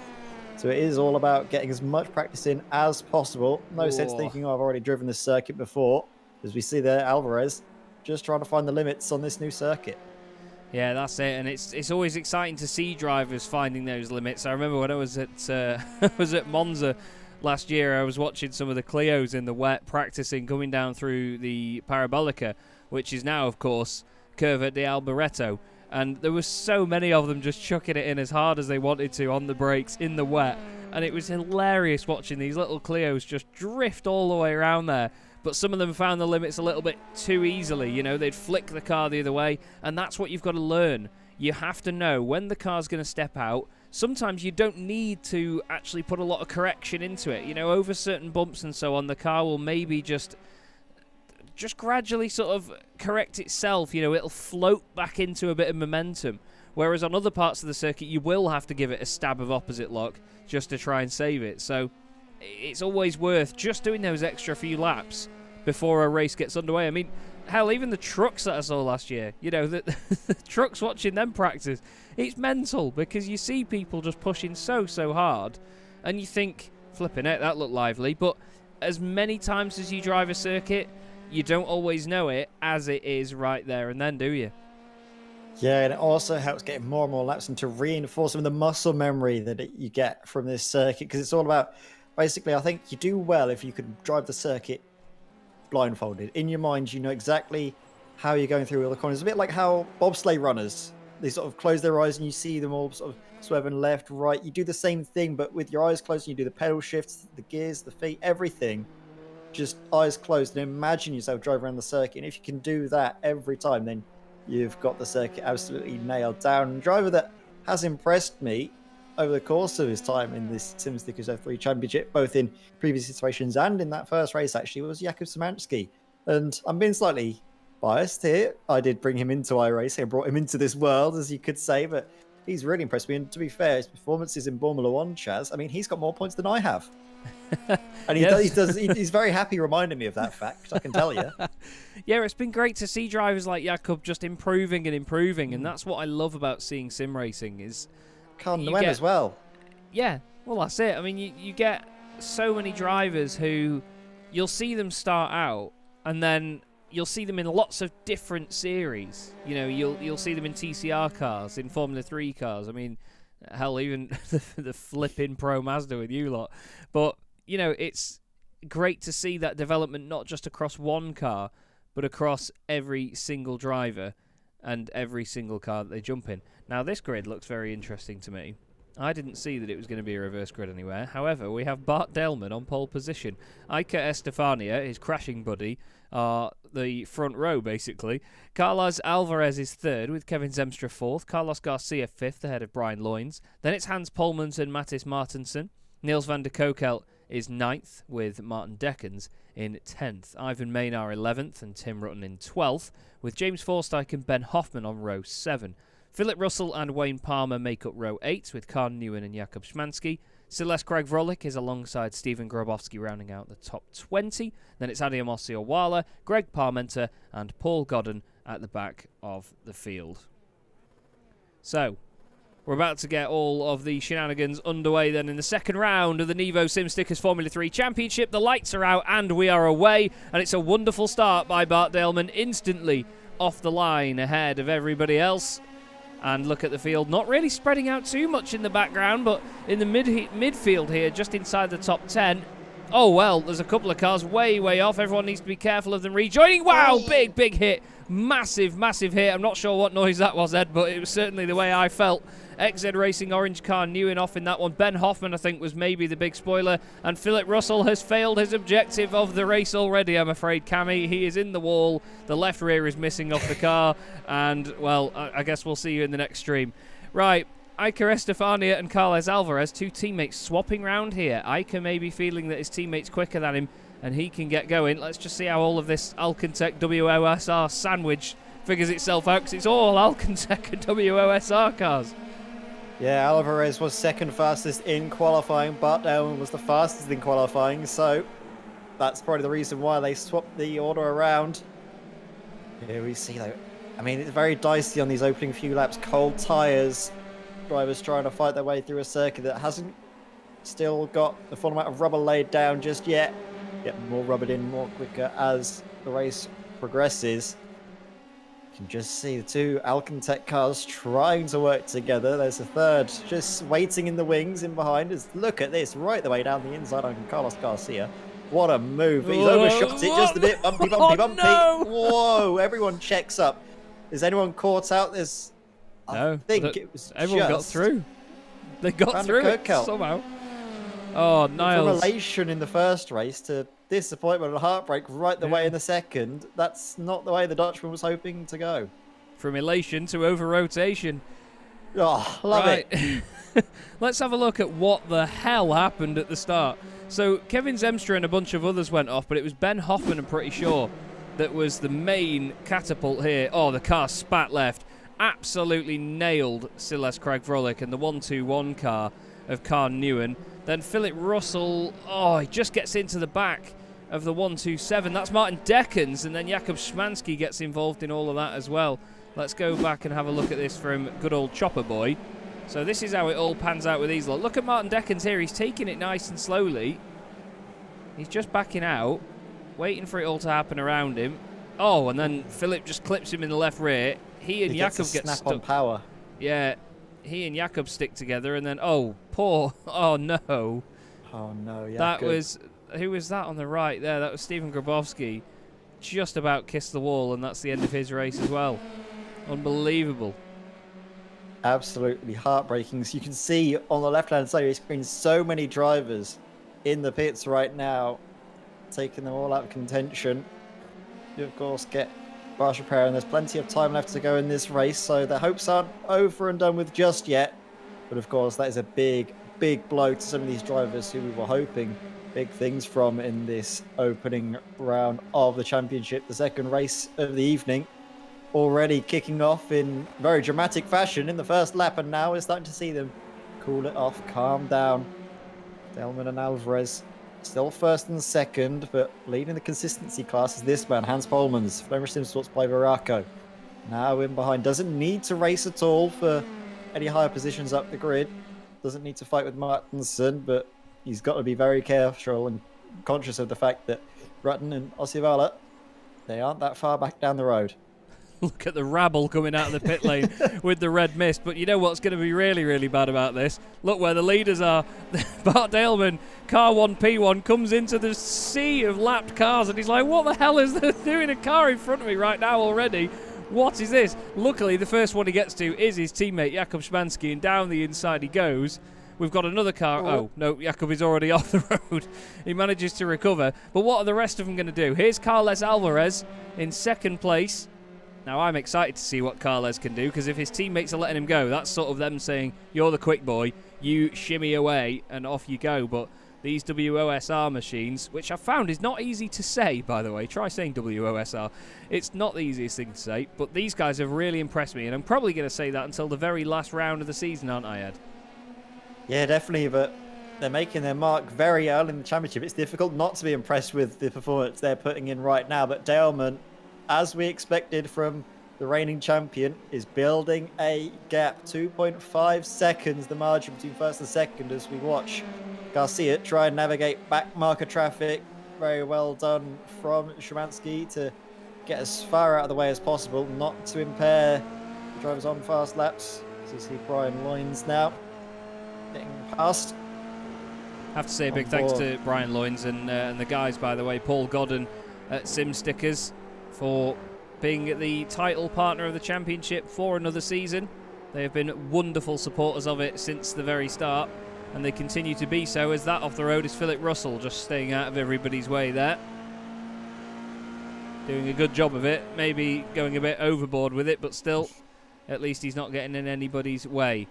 So it is all about getting as much practice in as possible. No sense thinking, oh, I've already driven this circuit before. As we see there, Alvarez just trying to find the limits on this new circuit.
Yeah, that's it, and it's always exciting to see drivers finding those limits. I remember when I was at at Monza last year, I was watching some of the Clios in the wet practicing coming down through the Parabolica, which is now, of course, Curva di Alboreto. And there were so many of them just chucking it in as hard as they wanted to on the brakes in the wet. And it was hilarious watching these little Clios just drift all the way around there. But some of them found the limits a little bit too easily. You know, they'd flick the car the other way. And that's what you've got to learn. You have to know when the car's going to step out. Sometimes you don't need to actually put a lot of correction into it. You know, over certain bumps and so on, the car will maybe just gradually sort of correct itself. You know, it'll float back into a bit of momentum. Whereas on other parts of the circuit, you will have to give it a stab of opposite lock just to try and save it. So it's always worth just doing those extra few laps before a race gets underway. I mean, hell, even the trucks that I saw last year, you know, the trucks, watching them practice, it's mental because you see people just pushing so hard and you think, flipping it, that looked lively. But as many times as you drive a circuit, you don't always know it as it is right there and then, do you?
Yeah, and it also helps getting more and more laps and to reinforce some of the muscle memory that you get from this circuit, because it's all about, basically, I think you do well if you can drive the circuit blindfolded. In your mind, you know exactly how you're going through all the corners. It's a bit like how bobsleigh runners, they sort of close their eyes and you see them all sort of swerving left, right. You do the same thing, but with your eyes closed, you do the pedal shifts, the gears, the feet, everything. Just eyes closed and imagine yourself driving around the circuit. And if you can do that every time, then you've got the circuit absolutely nailed down. And a driver that has impressed me over the course of his time in this Sim Stickers F3 Championship, both in previous situations and in that first race, actually, was Jakub Szymanski. And I'm being slightly biased here. I did bring him into iRacing. I brought him into this world, as you could say, but he's really impressed me. And to be fair, his performances in Formula 1, Chaz, I mean, he's got more points than I have. And he's very happy reminding me of that fact, I can tell you.
Yeah, it's been great to see drivers like Jakub just improving and improving, and that's what I love about seeing sim racing is
Carl Nguyen as well.
Yeah, well, that's it. I mean, you get so many drivers who you'll see them start out, and then you'll see them in lots of different series. You know, you'll see them in TCR cars, in Formula 3 cars. I mean, hell, even the flipping Pro Mazda with you lot. But, you know, it's great to see that development not just across one car, but across every single driver and every single car that they jump in. Now, this grid looks very interesting to me. I didn't see that it was going to be a reverse grid anywhere. However, we have Bart Delman on pole position. Iker Estefania, his crashing buddy, are the front row, basically. Carlos Alvarez is third, with Kevin Zemstra fourth. Carlos Garcia fifth, ahead of Brian Loynes. Then it's Hans Polmans and Mattis Martensen. Niels van der Kokelt is ninth, with Martin Dekkens in 10th. Ivan Maynard 11th, and Tim Rutten in 12th, with James Forsyth and Ben Hoffman on row 7. Philip Russell and Wayne Palmer make up row 8, with Karn Newen and Jakub Szymanski. Celeste Craig Vrolik is alongside Stephen Grabowski rounding out the top 20. Then it's Adiom Osiowala, Greg Parmenter and Paul Godden at the back of the field. So, we're about to get all of the shenanigans underway then in the second round of the NEVO SimStickers Formula 3 Championship. The lights are out and we are away, and it's a wonderful start by Bart Delman, instantly off the line ahead of everybody else. And look at the field, not really spreading out too much in the background, but in the midfield here, just inside the top 10. Oh, well, there's a couple of cars way, way off. Everyone needs to be careful of them rejoining. Wow, big, big hit. Massive, massive hit. I'm not sure what noise that was, Ed, but it was certainly the way I felt. XZ Racing orange car Newen off in that one. Ben Hoffman, I think, was maybe the big spoiler. And Philip Russell has failed his objective of the race already, I'm afraid, Cammy. He is in the wall. The left rear is missing off the car. And, well, I guess we'll see you in the next stream. Right, Iker Estefania and Carles Alvarez, two teammates swapping round here. Iker may be feeling that his teammate's quicker than him and he can get going. Let's just see how all of this Alcantech WOSR sandwich figures itself out, because it's all Alcantech and WOSR cars.
Yeah, Alvarez was second fastest in qualifying. Bart Delman was the fastest in qualifying, so that's probably the reason why they swapped the order around. Here we see, though, I mean, it's very dicey on these opening few laps. Cold tyres, drivers trying to fight their way through a circuit that hasn't still got the full amount of rubber laid down just yet. Get more rubbered in more quicker as the race progresses. You can just see the two Alcantech cars trying to work together. There's a third just waiting in the wings in behind. Look at this, right the way down the inside on Carlos Garcia. What a move. He's overshot it just a bit. Bumpy, bumpy, bumpy.
No.
Whoa, everyone checks up. Is anyone caught out? I think it was
everyone got through. They got through it somehow. Oh, Niles.
From elation in the first race to disappointment and heartbreak right the way in the second. That's not the way the Dutchman was hoping to go.
From elation to over-rotation.
Oh, love it.
Let's have a look at what the hell happened at the start. So Kevin Zemstra and a bunch of others went off, but it was Ben Hoffman, I'm pretty sure, that was the main catapult here. Oh, the car spat left. Absolutely nailed Celeste Craig Vrolik and the 121 car of Karn Newen. Then Philip Russell, he just gets into the back of the 127. That's Martin Dekkens, and then Jakub Szymanski gets involved in all of that as well. Let's go back and have a look at this from good old Chopper Boy. So this is how it all pans out with these lot. Look at Martin Dekkens here. He's taking it nice and slowly. He's just backing out, waiting for it all to happen around him. Oh, and then Philip just clips him in the left rear. He and Jakub get stuck.
On power.
Yeah, he and Jakub stick together, and then oh no.
Oh no, Jakub.
That was, who was that on the right there? That was Stephen Grabowski. Just about kissed the wall, and that's the end of his race as well. Unbelievable.
Absolutely heartbreaking. So you can see on the left-hand side of your screen so many drivers in the pits right now, taking them all out of contention. You of course get Barsh repair, and there's plenty of time left to go in this race, so the hopes aren't over and done with just yet. But of course, that is a big, big blow to some of these drivers who we were hoping big things from in this opening round of the championship, the second race of the evening. Already kicking off in very dramatic fashion in the first lap, and now we're starting to see them cool it off, calm down. Delman and Alvarez still first and second, but leading the consistency class is this man, Hans Polmans, Flemish Simsports by Veraco. Now in behind, doesn't need to race at all for any higher positions up the grid. Doesn't need to fight with Martensen, but he's got to be very careful and conscious of the fact that Rutten and Osivala, they aren't that far back down the road.
Look at the rabble coming out of the pit lane with the red mist. But you know what's going to be really, really bad about this? Look where the leaders are. Bart Delman, car 1P1, comes into the sea of lapped cars, and he's like, what the hell is there doing a car in front of me right now already? What is this? Luckily, the first one he gets to is his teammate Jakub Szymanski, and down the inside he goes. We've got another car. Oh, no, Jakub is already off the road. He manages to recover. But what are the rest of them going to do? Here's Carles Alvarez in second place. Now, I'm excited to see what Carles can do, because if his teammates are letting him go, that's sort of them saying, you're the quick boy, you shimmy away, and off you go. But these WOSR machines, which I've found is not easy to say, by the way. Try saying WOSR. It's not the easiest thing to say, but these guys have really impressed me, and I'm probably going to say that until the very last round of the season, aren't I, Ed?
Yeah, definitely, but they're making their mark very early in the championship. It's difficult not to be impressed with the performance they're putting in right now, but Daleman, as we expected from the reigning champion, is building a gap. 2.5 seconds, the margin between first and second, as we watch Garcia try and navigate back marker traffic. Very well done from Szymanski to get as far out of the way as possible, not to impair the drivers on fast laps. As you see Brian Loynes now getting past.
I have to say a big thanks to Brian Loynes and the guys, by the way, Paul Godden at Sim Stickers, for being the title partner of the championship for another season. They have been wonderful supporters of it since the very start, and they continue to be so, as that off the road is Philip Russell, just staying out of everybody's way there. Doing a good job of it, maybe going a bit overboard with it, but still, at least he's not getting in anybody's way.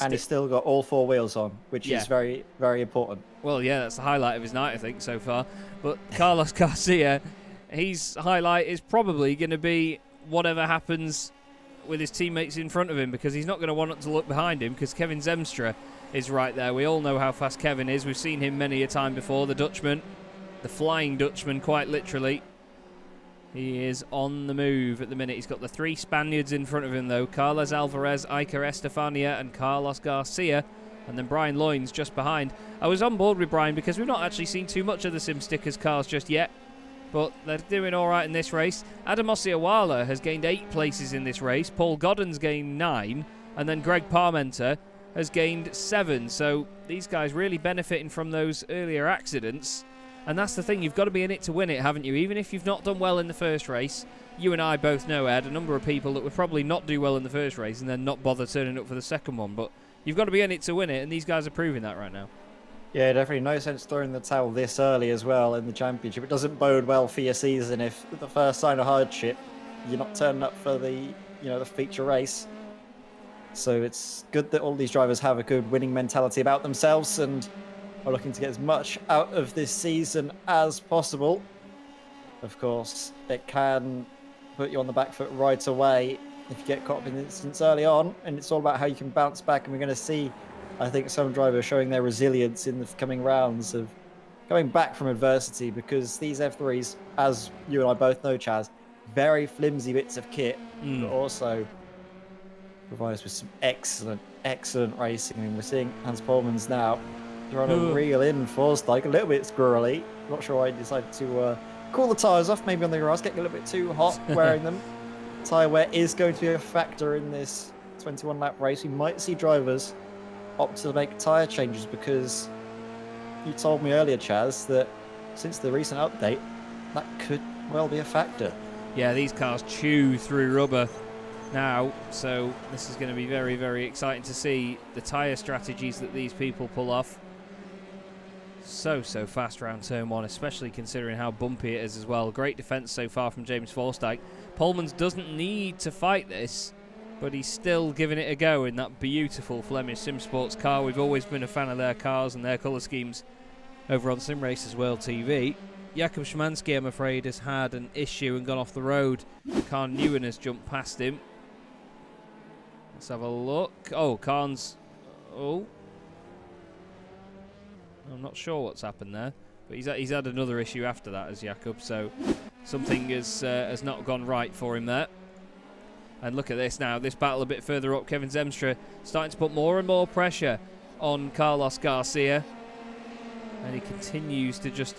And he's still got all four wheels on, which is very, very important.
Well, yeah, that's the highlight of his night, I think, so far. But Carlos Garcia, his highlight is probably going to be whatever happens with his teammates in front of him, because he's not going to want to look behind him, because Kevin Zemstra is right there. We all know how fast Kevin is. We've seen him many a time before, the Dutchman, the Flying Dutchman, quite literally. He is on the move at the minute. He's got the three Spaniards in front of him, though. Carles Alvarez, Iker Estefania, and Carlos Garcia. And then Brian Loynes just behind. I was on board with Brian because we've not actually seen too much of the Sim Stickers cars just yet. But they're doing all right in this race. Adam Osiawala has gained 8 places in this race. Paul Godden's gained 9. And then Greg Parmenter has gained 7. So these guys really benefiting from those earlier accidents. And that's the thing, you've got to be in it to win it, haven't you? Even if you've not done well in the first race, you and I both know, Ed, a number of people that would probably not do well in the first race and then not bother turning up for the second one. But you've got to be in it to win it, and these guys are proving that right now.
Yeah, definitely no sense throwing the towel this early as well in the championship. It doesn't bode well for your season if the first sign of hardship, you're not turning up for the feature race. So it's good that all these drivers have a good winning mentality about themselves and are looking to get as much out of this season as possible. Of course, it can put you on the back foot right away if you get caught up in incidents early on, and it's all about how you can bounce back. And we're going to see, I think, some drivers showing their resilience in the coming rounds of coming back from adversity, because these F3s, as you and I both know, Chaz, very flimsy bits of kit, but also provide us with some excellent racing. I mean, we're seeing Hans Polmans now trying to reel in Forstike, a little bit squirrely. Not sure why he decided to cool the tyres off, maybe on the grass, getting a little bit too hot wearing them. Tyre wear is going to be a factor in this 21 lap race. We might see drivers opt to make tyre changes, because you told me earlier, Chaz, that since the recent update, that could well be a factor.
Yeah, these cars chew through rubber now, so this is going to be very, very exciting to see the tyre strategies that these people pull off. So fast around turn 1, especially considering how bumpy it is as well. Great defence so far from James Forstike. Polmans doesn't need to fight this, but he's still giving it a go in that beautiful Flemish Sim Sports car. We've always been a fan of their cars and their colour schemes over on Simracersworld TV. Jakub Szymanski, I'm afraid, has had an issue and gone off the road. Karn Newen has jumped past him. Let's have a look. Oh, Karn's... Oh. I'm not sure what's happened there, but he's had another issue after that as Jakub, so something has not gone right for him there. And look at this now, this battle a bit further up. Kevin Zemstra starting to put more and more pressure on Carlos Garcia, and he continues to just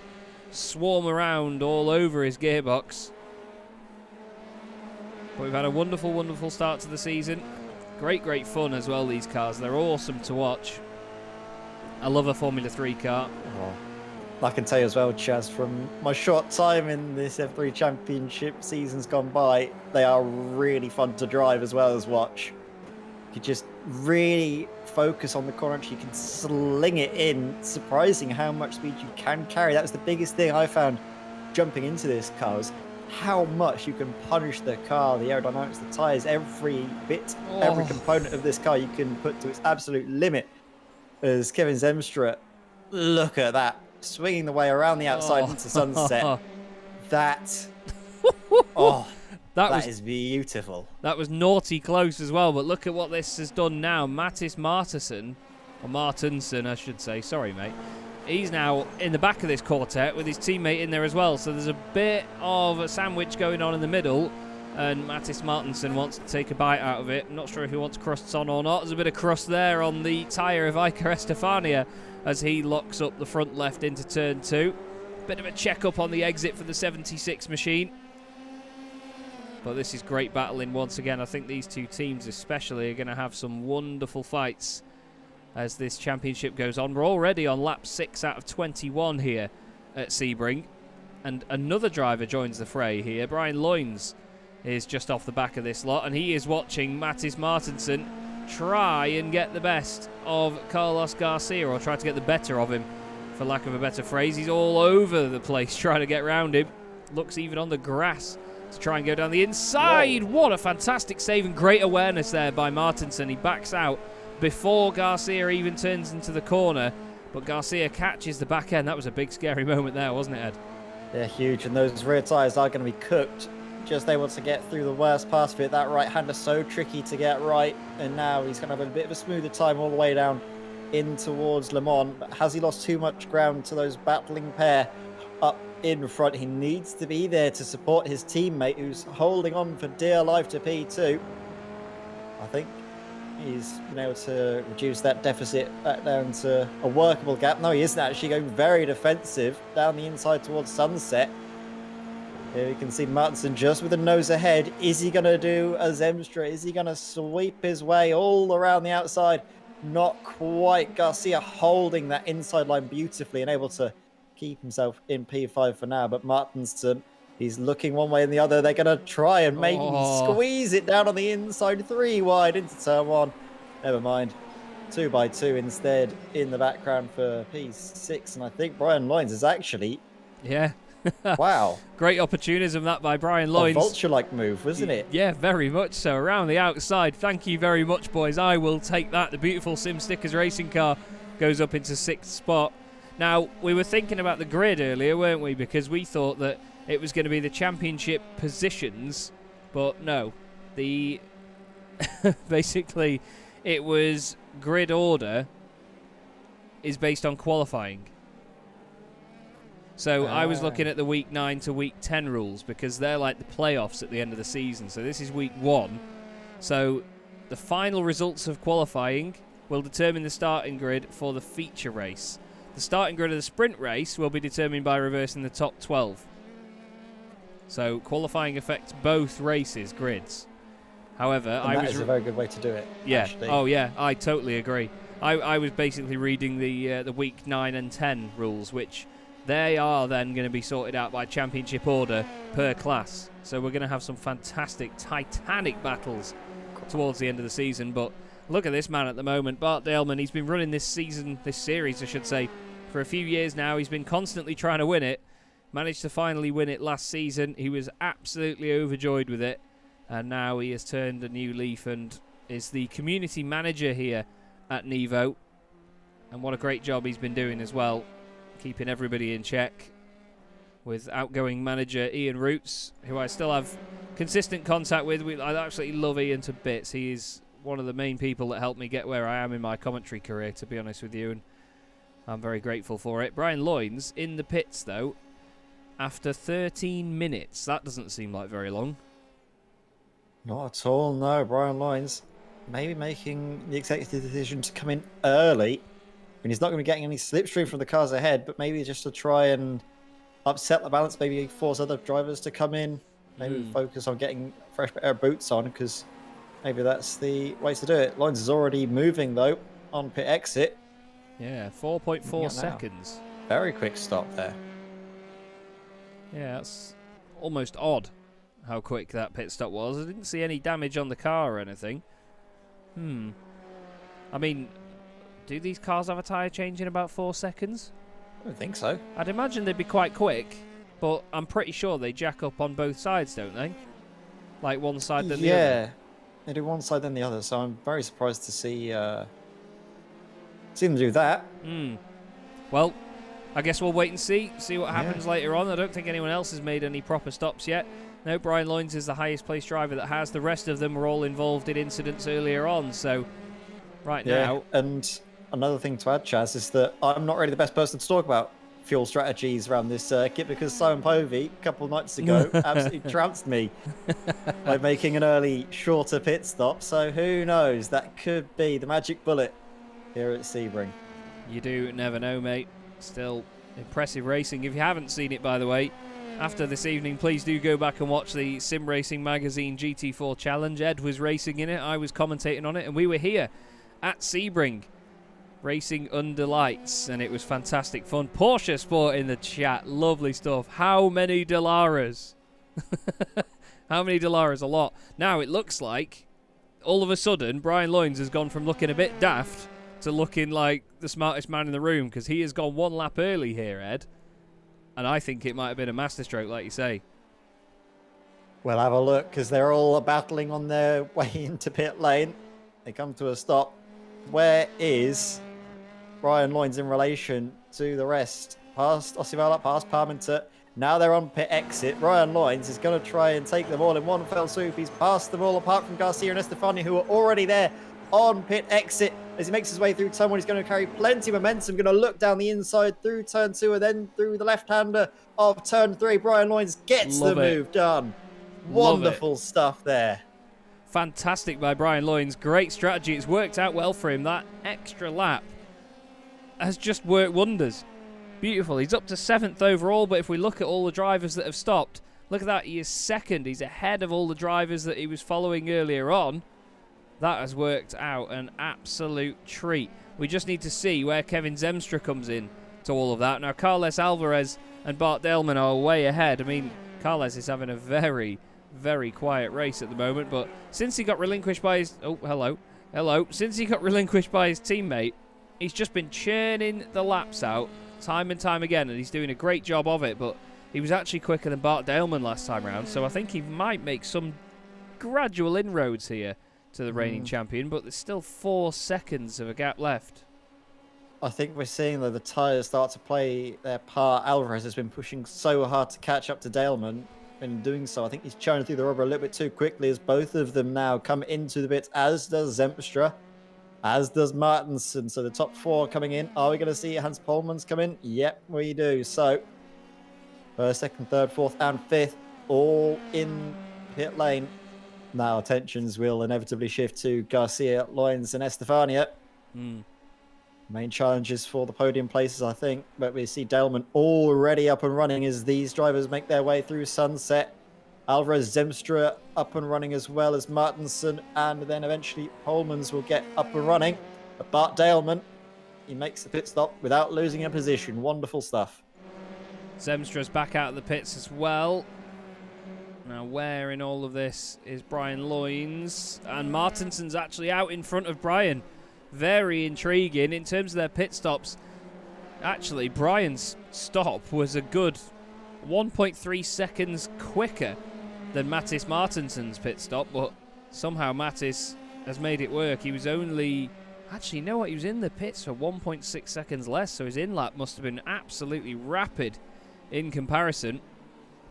swarm around all over his gearbox. But we've had a wonderful start to the season. Great fun as well, these cars. They're awesome to watch. I love a Formula 3 car.
I can tell you as well, Chaz, from my short time in this F3 Championship seasons gone by, they are really fun to drive as well as watch. You just really focus on the corner, you can sling it in. Surprising how much speed you can carry. That was the biggest thing I found jumping into this car, was how much you can punish the car, the aerodynamics, the tyres, every bit, every component of this car you can put to its absolute limit. As Kevin Zemstra, look at that, swinging the way around the outside into sunset. That, that is beautiful.
That was naughty close as well, but look at what this has done now. Mattis Martinsen, or Martinsen, I should say. Sorry, mate. He's now in the back of this quartet with his teammate in there as well. So there's a bit of a sandwich going on in the middle, and Mattis Martinsen wants to take a bite out of it. I'm not sure if he wants crusts on or not. There's a bit of crust there on the tyre of Iker Estefania as he locks up the front left into turn 2. Bit of a check-up on the exit for the 76 machine. But this is great battling once again. I think these two teams especially are going to have some wonderful fights as this championship goes on. We're already on lap 6 out of 21 here at Sebring. And another driver joins the fray here. Brian Loynes is just off the back of this lot, and he is watching Mattis Martinsen try and get the best of Carlos Garcia, or try to get the better of him, for lack of a better phrase. He's all over the place trying to get around him. Looks even on the grass to try and go down the inside. Whoa. What a fantastic save and great awareness there by Martinsen. He backs out before Garcia even turns into the corner, but Garcia catches the back end. That was a big scary moment there, wasn't it, Ed?
Yeah, huge, and those rear tyres are going to be cooked. Just able to get through the worst part of it. That right hand is so tricky to get right, and now he's going to have a bit of a smoother time all the way down in towards Le Mans. But has he lost too much ground to those battling pair up in front? He needs to be there to support his teammate, who's holding on for dear life to P2. I think he's been able to reduce that deficit back down to a workable gap. No, he isn't actually, going very defensive down the inside towards sunset. Here you can see Martinsen just with the nose ahead. Is he going to do a Zemstra? Is he going to sweep his way all around the outside? Not quite. Garcia holding that inside line beautifully and able to keep himself in P5 for now. But Martinsen, he's looking one way and the other. They're going to try and maybe squeeze it down on the inside, 3 wide into turn 1. Never mind. 2 by 2 instead in the background for P6. And I think Brian Loynes is actually...
Yeah.
Wow.
Great opportunism that by Brian Loynes.
A vulture-like move, wasn't it?
Yeah, very much so. Around the outside. Thank you very much, boys. I will take that. The beautiful Sim Stickers racing car goes up into 6th spot. Now, we were thinking about the grid earlier, weren't we? Because we thought that it was going to be the championship positions, but no. The basically, it was grid order is based on qualifying. So I was looking at the week 9 to week 10 rules, because they're like the playoffs at the end of the season. So this is week 1. So the final results of qualifying will determine the starting grid for the feature race. The starting grid of the sprint race will be determined by reversing the top 12. So qualifying affects both races' grids. However,
that is a very good way to do it.
Yeah.
Actually.
Oh yeah, I totally agree. I was basically reading the week 9 and 10 rules, which they are then going to be sorted out by championship order per class. So we're going to have some fantastic, titanic battles towards the end of the season. But look at this man at the moment, Bart Daleman. He's been running this series, I should say, for a few years now. He's been constantly trying to win it. Managed to finally win it last season. He was absolutely overjoyed with it. And now he has turned a new leaf and is the community manager here at NEVO. And what a great job he's been doing as well, keeping everybody in check with outgoing manager Ian Roots, who I still have consistent contact with. I absolutely love Ian to bits. He is one of the main people that helped me get where I am in my commentary career, to be honest with you, and I'm very grateful for it. Brian Loynes in the pits, though, after 13 minutes. That doesn't seem like very long.
Not at all, no. Brian Loynes maybe making the executive decision to come in early. I mean, he's not going to be getting any slipstream from the cars ahead, but maybe just to try and upset the balance, maybe force other drivers to come in, maybe focus on getting fresh air boots on, because maybe that's the way to do it. Loynes is already moving, though, on pit exit.
Yeah, 4.4 seconds.
Very quick stop there.
Yeah, that's almost odd how quick that pit stop was. I didn't see any damage on the car or anything. I mean, do these cars have a tyre change in about 4 seconds?
I don't think so.
I'd imagine they'd be quite quick, but I'm pretty sure they jack up on both sides, don't they? Like one side then the other.
Yeah, they do one side then the other, so I'm very surprised to see them do that.
Well, I guess we'll wait and see what happens later on. I don't think anyone else has made any proper stops yet. No, Brian Loynes is the highest placed driver that has. The rest of them were all involved in incidents earlier on, so now...
And another thing to add, Chaz, is that I'm not really the best person to talk about fuel strategies around this circuit because Simon Povey, a couple of nights ago, absolutely trounced me by making an early, shorter pit stop. So who knows? That could be the magic bullet here at Sebring.
You do never know, mate. Still impressive racing. If you haven't seen it, by the way, after this evening, please do go back and watch the Sim Racing Magazine GT4 Challenge. Ed was racing in it, I was commentating on it, and we were here at Sebring racing under lights, and it was fantastic fun. Porsche Sport in the chat, lovely stuff. How many Delaras? How many Delaras? A lot. Now it looks like all of a sudden Brian Loynes has gone from looking a bit daft to looking like the smartest man in the room, because he has gone one lap early here, Ed. And I think it might have been a masterstroke, like you say.
We'll have a look, because they're all battling on their way into pit lane. They come to a stop. Where is Brian Loynes in relation to the rest? Past Ossivala, past Parmenter. Now they're on pit exit. Brian Loynes is going to try and take them all in one fell swoop. He's passed them all apart from Garcia and Estefania, who are already there on pit exit. As he makes his way through turn 1, he's going to carry plenty of momentum. Going to look down the inside through turn 2 and then through the left-hander of turn 3. Brian Loynes gets the move done. Wonderful stuff there.
Fantastic by Brian Loynes. Great strategy. It's worked out well for him. That extra lap has just worked wonders. Beautiful. He's up to 7th overall, but if we look at all the drivers that have stopped, look at that. He is 2nd. He's ahead of all the drivers that he was following earlier on. That has worked out an absolute treat. We just need to see where Kevin Zemstra comes in to all of that. Now, Carles Alvarez and Bart Delman are way ahead. I mean, Carles is having a very, very quiet race at the moment, but since he got relinquished by his... Oh, hello. Since he got relinquished by his teammate, he's just been churning the laps out time and time again, and he's doing a great job of it, but he was actually quicker than Bart Delman last time round, so I think he might make some gradual inroads here to the reigning champion, but there's still 4 seconds of a gap left.
I think we're seeing that the tyres start to play their part. Alvarez has been pushing so hard to catch up to Daleman. In doing so, I think he's churning through the rubber a little bit too quickly as both of them now come into the bits, as does Zemstra, as does Martinson. So the top 4 coming in. Are we going to see Hans Polmans come in? Yep, we do. So first, second, third, fourth, and fifth all in pit lane. Now attentions will inevitably shift to Garcia, Loynes, and Estefania. Main challenges for the podium places, I think. But we see Daleman already up and running as these drivers make their way through sunset. Alvarez, Zemstra up and running, as well as Martinson, and then eventually Polmans will get up and running. But Bart Daleman, he makes the pit stop without losing a position. Wonderful stuff.
Zemstra's back out of the pits as well. Now, where in all of this is Brian Loynes? And Martinson's actually out in front of Brian. Very intriguing in terms of their pit stops. Actually, Brian's stop was a good 1.3 seconds quicker than Mattis Martinson's pit stop, but somehow Mattis has made it work. He was only... Actually, you know what? He was in the pits for 1.6 seconds less, so his in-lap must have been absolutely rapid in comparison.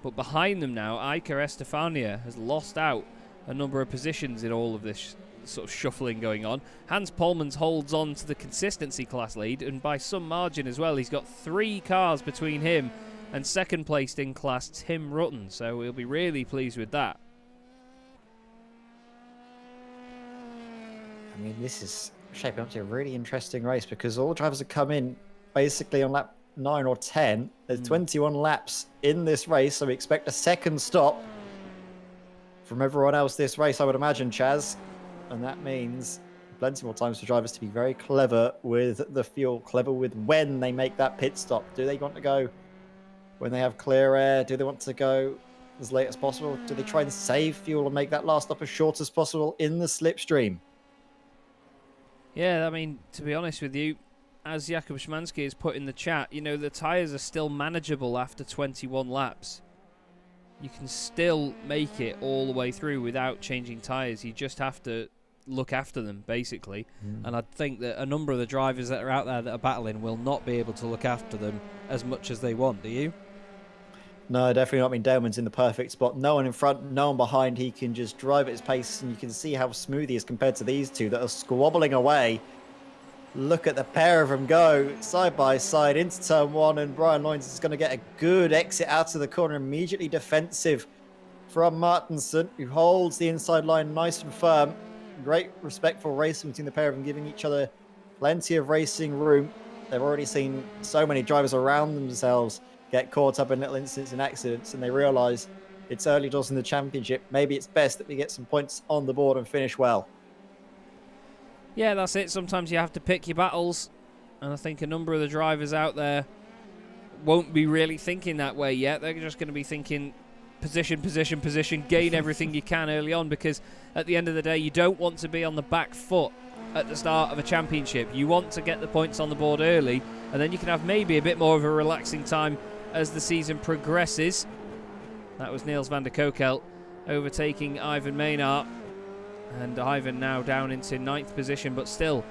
But behind them now, Iker Estefania has lost out a number of positions in all of this sort of shuffling going on. Hans Polmans holds on to the consistency class lead, and by some margin as well. He's got 3 cars between him and second placed in class Tim Rutten, so we'll be really pleased with that.
I mean, this is shaping up to a really interesting race because all drivers have come in basically on lap 9 or 10. There's 21 laps in this race, so we expect a second stop from everyone else this race, I would imagine, Chaz. And that means plenty more times for drivers to be very clever with the fuel, clever with when they make that pit stop. Do they want to go when they have clear air? Do they want to go as late as possible? Do they try and save fuel and make that last stop as short as possible in the slipstream?
Yeah, I mean, to be honest with you, as Jakub Szymanski has put in the chat, you know, the tyres are still manageable after 21 laps. You can still make it all the way through without changing tyres. You just have to look after them, basically. And I think that a number of the drivers that are out there that are battling will not be able to look after them as much as they want. Do you?
No, definitely not. I mean, Daleman's in the perfect spot. No one in front, no one behind. He can just drive at his pace, and you can see how smooth he is compared to these two that are squabbling away. Look at the pair of them go side by side into turn one, and Brian Loynes is going to get a good exit out of the corner, immediately defensive from Martinsen, who holds the inside line nice and firm. Great respectful racing between the pair of them, giving each other plenty of racing room. They've already seen so many drivers around themselves get caught up in little incidents and accidents, and they realise it's early doors in the championship. Maybe it's best that we get some points on the board and finish well.
Yeah, that's it. Sometimes you have to pick your battles, and I think a number of the drivers out there won't be really thinking that way yet. They're just going to be thinking position, position, position, gain everything you can early on, because at the end of the day, you don't want to be on the back foot at the start of a championship. You want to get the points on the board early, and then you can have maybe a bit more of a relaxing time as the season progresses. That was Niels van der Kokelt overtaking Ivan Maynard. And Ivan now down into 9th position, but still...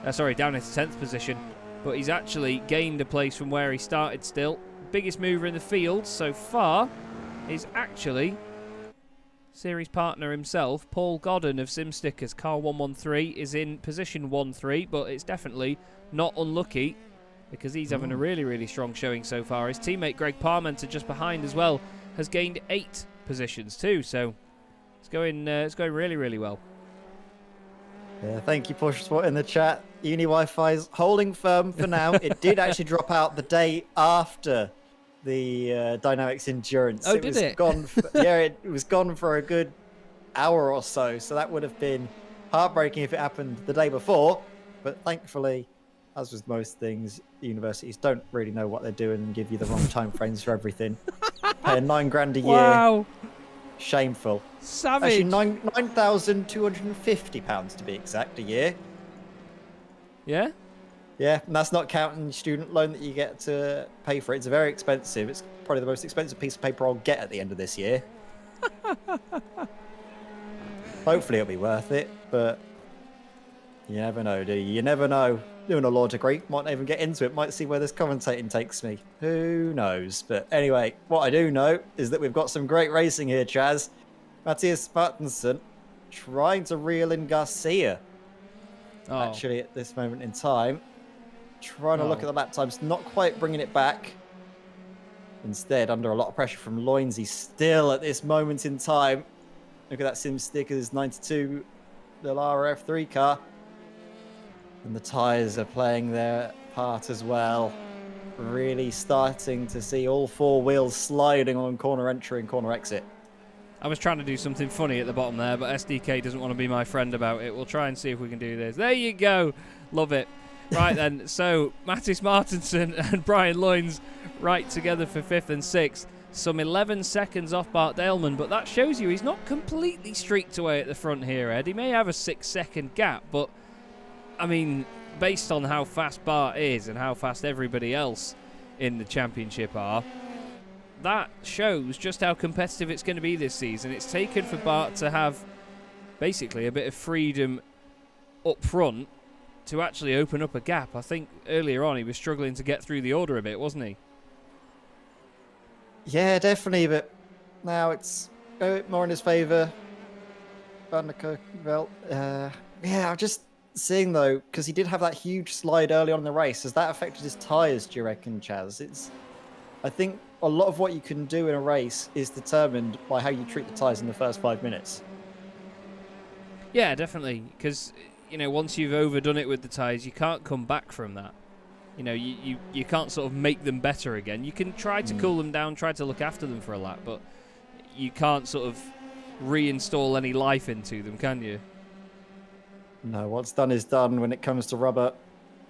down into 10th position. But he's actually gained a place from where he started still. Biggest mover in the field so far is actually series partner himself, Paul Godden of SimStickers. Car 113 is in position 1-3, but it's definitely not unlucky because he's having a really, really strong showing so far. His teammate Greg Parmenter just behind as well has gained 8 positions too, so... It's going really, really well.
Yeah, thank you, Push Spot, in the chat. Uni Wi-Fi's holding firm for now. It did actually drop out the day after the Dynamics Endurance.
Oh, did it?
It was gone for a good hour or so. So that would have been heartbreaking if it happened the day before. But thankfully, as with most things, universities don't really know what they're doing and give you the wrong time frames for everything. Paying £9,000 a year.
Wow.
Shameful.
Savage.
Actually, £9,250 to be exact a year.
Yeah?
Yeah, and that's not counting the student loan that you get to pay for it. It's very expensive. It's probably the most expensive piece of paper I'll get at the end of this year. Hopefully it'll be worth it, but you never know, do you? You never know. Doing a law degree, might not even get into it, might see where this commentating takes me. Who knows? But anyway, what I do know is that we've got some great racing here, Chaz. Matthias Martinsen trying to reel in Garcia. Actually, at this moment in time, trying to look at the lap times, not quite bringing it back. Instead, under a lot of pressure from Loynes, he's still at this moment in time. Look at that SimStickers 92 Dallara F3 car. And the tyres are playing their part as well. Really starting to see all 4 wheels sliding on corner entry and corner exit.
I was trying to do something funny at the bottom there, but SDK doesn't want to be my friend about it. We'll try and see if we can do this. There you go. Love it. Right then, so Mattis Martinsen and Brian Loynes right together for 5th and 6th. Some 11 seconds off Bart Daleman, but that shows you he's not completely streaked away at the front here, Ed. He may have a 6-second gap, but I mean, based on how fast Bart is and how fast everybody else in the championship are, that shows just how competitive it's going to be this season. It's taken for Bart to have basically a bit of freedom up front to actually open up a gap. I think earlier on he was struggling to get through the order a bit, wasn't he?
Yeah, definitely, but now it's a bit more in his favour. Van der Kokelt, yeah, I'm just seeing though, because he did have that huge slide early on in the race. Has that affected his tyres, do you reckon, Chaz? I think a lot of what you can do in a race is determined by how you treat the tyres in the first 5 minutes.
Yeah, definitely, because you know, once you've overdone it with the tyres, you can't come back from that. You know, you can't sort of make them better again. You can try to cool them down, try to look after them for a lap, but you can't sort of reinstall any life into them, can you?
No, what's done is done when it comes to rubber.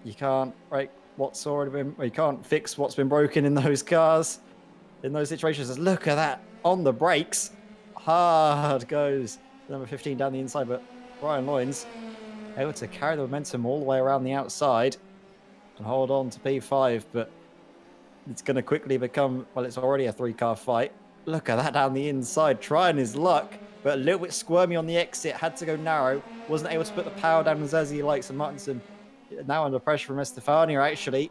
You can't break what's already been, you can't fix what's been broken in those cars. In those situations, look at that on the brakes. Hard goes number 15 down the inside, but Brian Loynes able to carry the momentum all the way around the outside and hold on to P5, but it's going to quickly become, well, it's already a 3-car fight. Look at that down the inside, trying his luck, but a little bit squirmy on the exit, had to go narrow, wasn't able to put the power down as he likes, and Martinson now under pressure from Estefania, actually,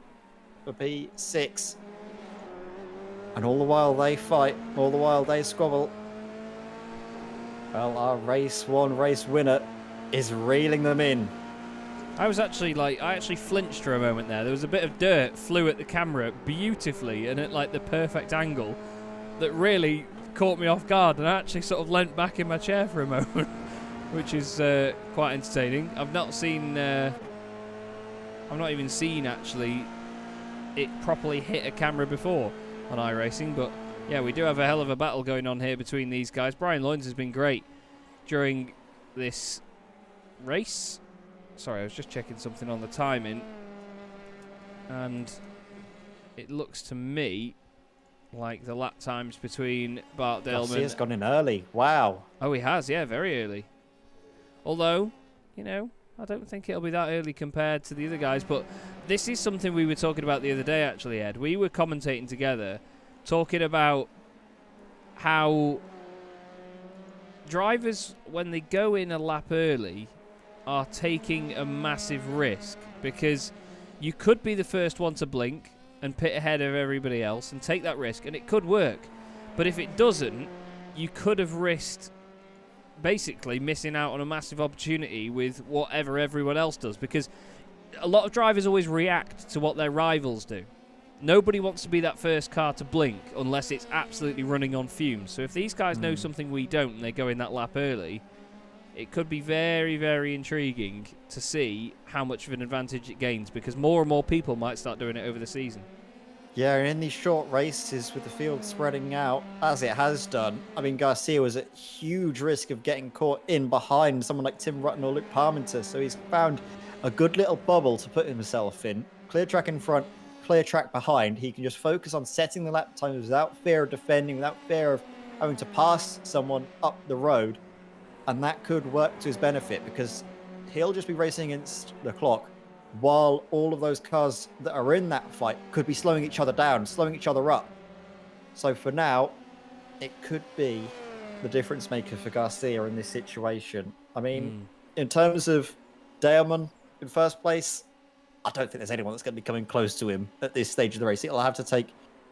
for P6. And all the while they fight, all the while they squabble. Well, our race 1 race winner is reeling them in.
I actually flinched for a moment there. There was a bit of dirt flew at the camera beautifully and at like the perfect angle that really caught me off guard, and I actually sort of leant back in my chair for a moment, which is quite entertaining. I've not even seen actually it properly hit a camera before on iRacing, but yeah, we do have a hell of a battle going on here between these guys. Brian Loynes has been great during this race. Sorry, I was just checking something on the timing, and it looks to me like the lap times between Bart Daleman...
Garcia's gone in early. Wow.
Oh, he has, yeah, very early. Although, you know, I don't think it'll be that early compared to the other guys, but this is something we were talking about the other day, actually, Ed. We were commentating together, talking about how drivers, when they go in a lap early, are taking a massive risk, because you could be the first one to blink and pit ahead of everybody else and take that risk, and it could work. But if it doesn't, you could have risked basically missing out on a massive opportunity with whatever everyone else does, because a lot of drivers always react to what their rivals do. Nobody wants to be that first car to blink unless it's absolutely running on fumes. So if these guys know something we don't and they go in that lap early, it could be very, very intriguing to see how much of an advantage it gains, because more and more people might start doing it over the season.
Yeah, and in these short races with the field spreading out, as it has done, I mean, Garcia was at huge risk of getting caught in behind someone like Tim Rutten or Luke Parmenter, so he's found a good little bubble to put himself in. Clear track in front, clear track behind. He can just focus on setting the lap times without fear of defending, without fear of having to pass someone up the road. And that could work to his benefit, because he'll just be racing against the clock while all of those cars that are in that fight could be slowing each other down, slowing each other up. So for now, it could be the difference maker for Garcia in this situation. I mean, in terms of Daleman in first place, I don't think there's anyone that's going to be coming close to him at this stage of the race. It'll have to take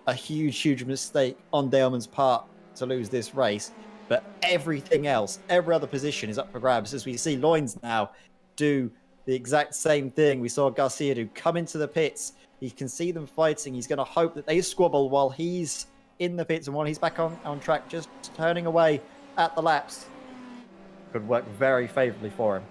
a huge, huge mistake on Daleman's part to lose this race. But everything else, every other position is up for grabs, as we see Loynes now do the exact same thing we saw Garcia do. Come into the pits. He can see them fighting. He's going to hope that they squabble while he's in the pits, and while he's back on track, just turning away at the laps. Could work very favourably for him.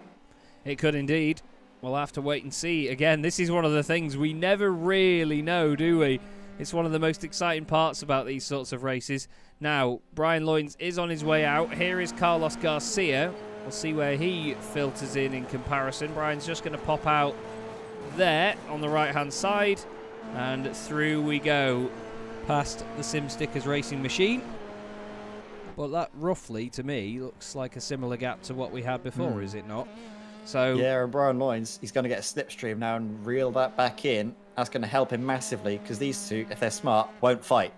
It could indeed. We'll have to wait and see. Again, this is one of the things we never really know, do we? It's one of the most exciting parts about these sorts of races. Now, Brian Loynes is on his way out. Here is Carlos Garcia. We'll see where he filters in comparison. Brian's just going to pop out there on the right-hand side. And through we go past the Sim Stickers racing machine. But that roughly, to me, looks like a similar gap to what we had before, is it not? So
yeah, and Brian Loynes, he's going to get a slipstream now and reel that back in. That's going to help him massively, because these two, if they're smart, won't fight.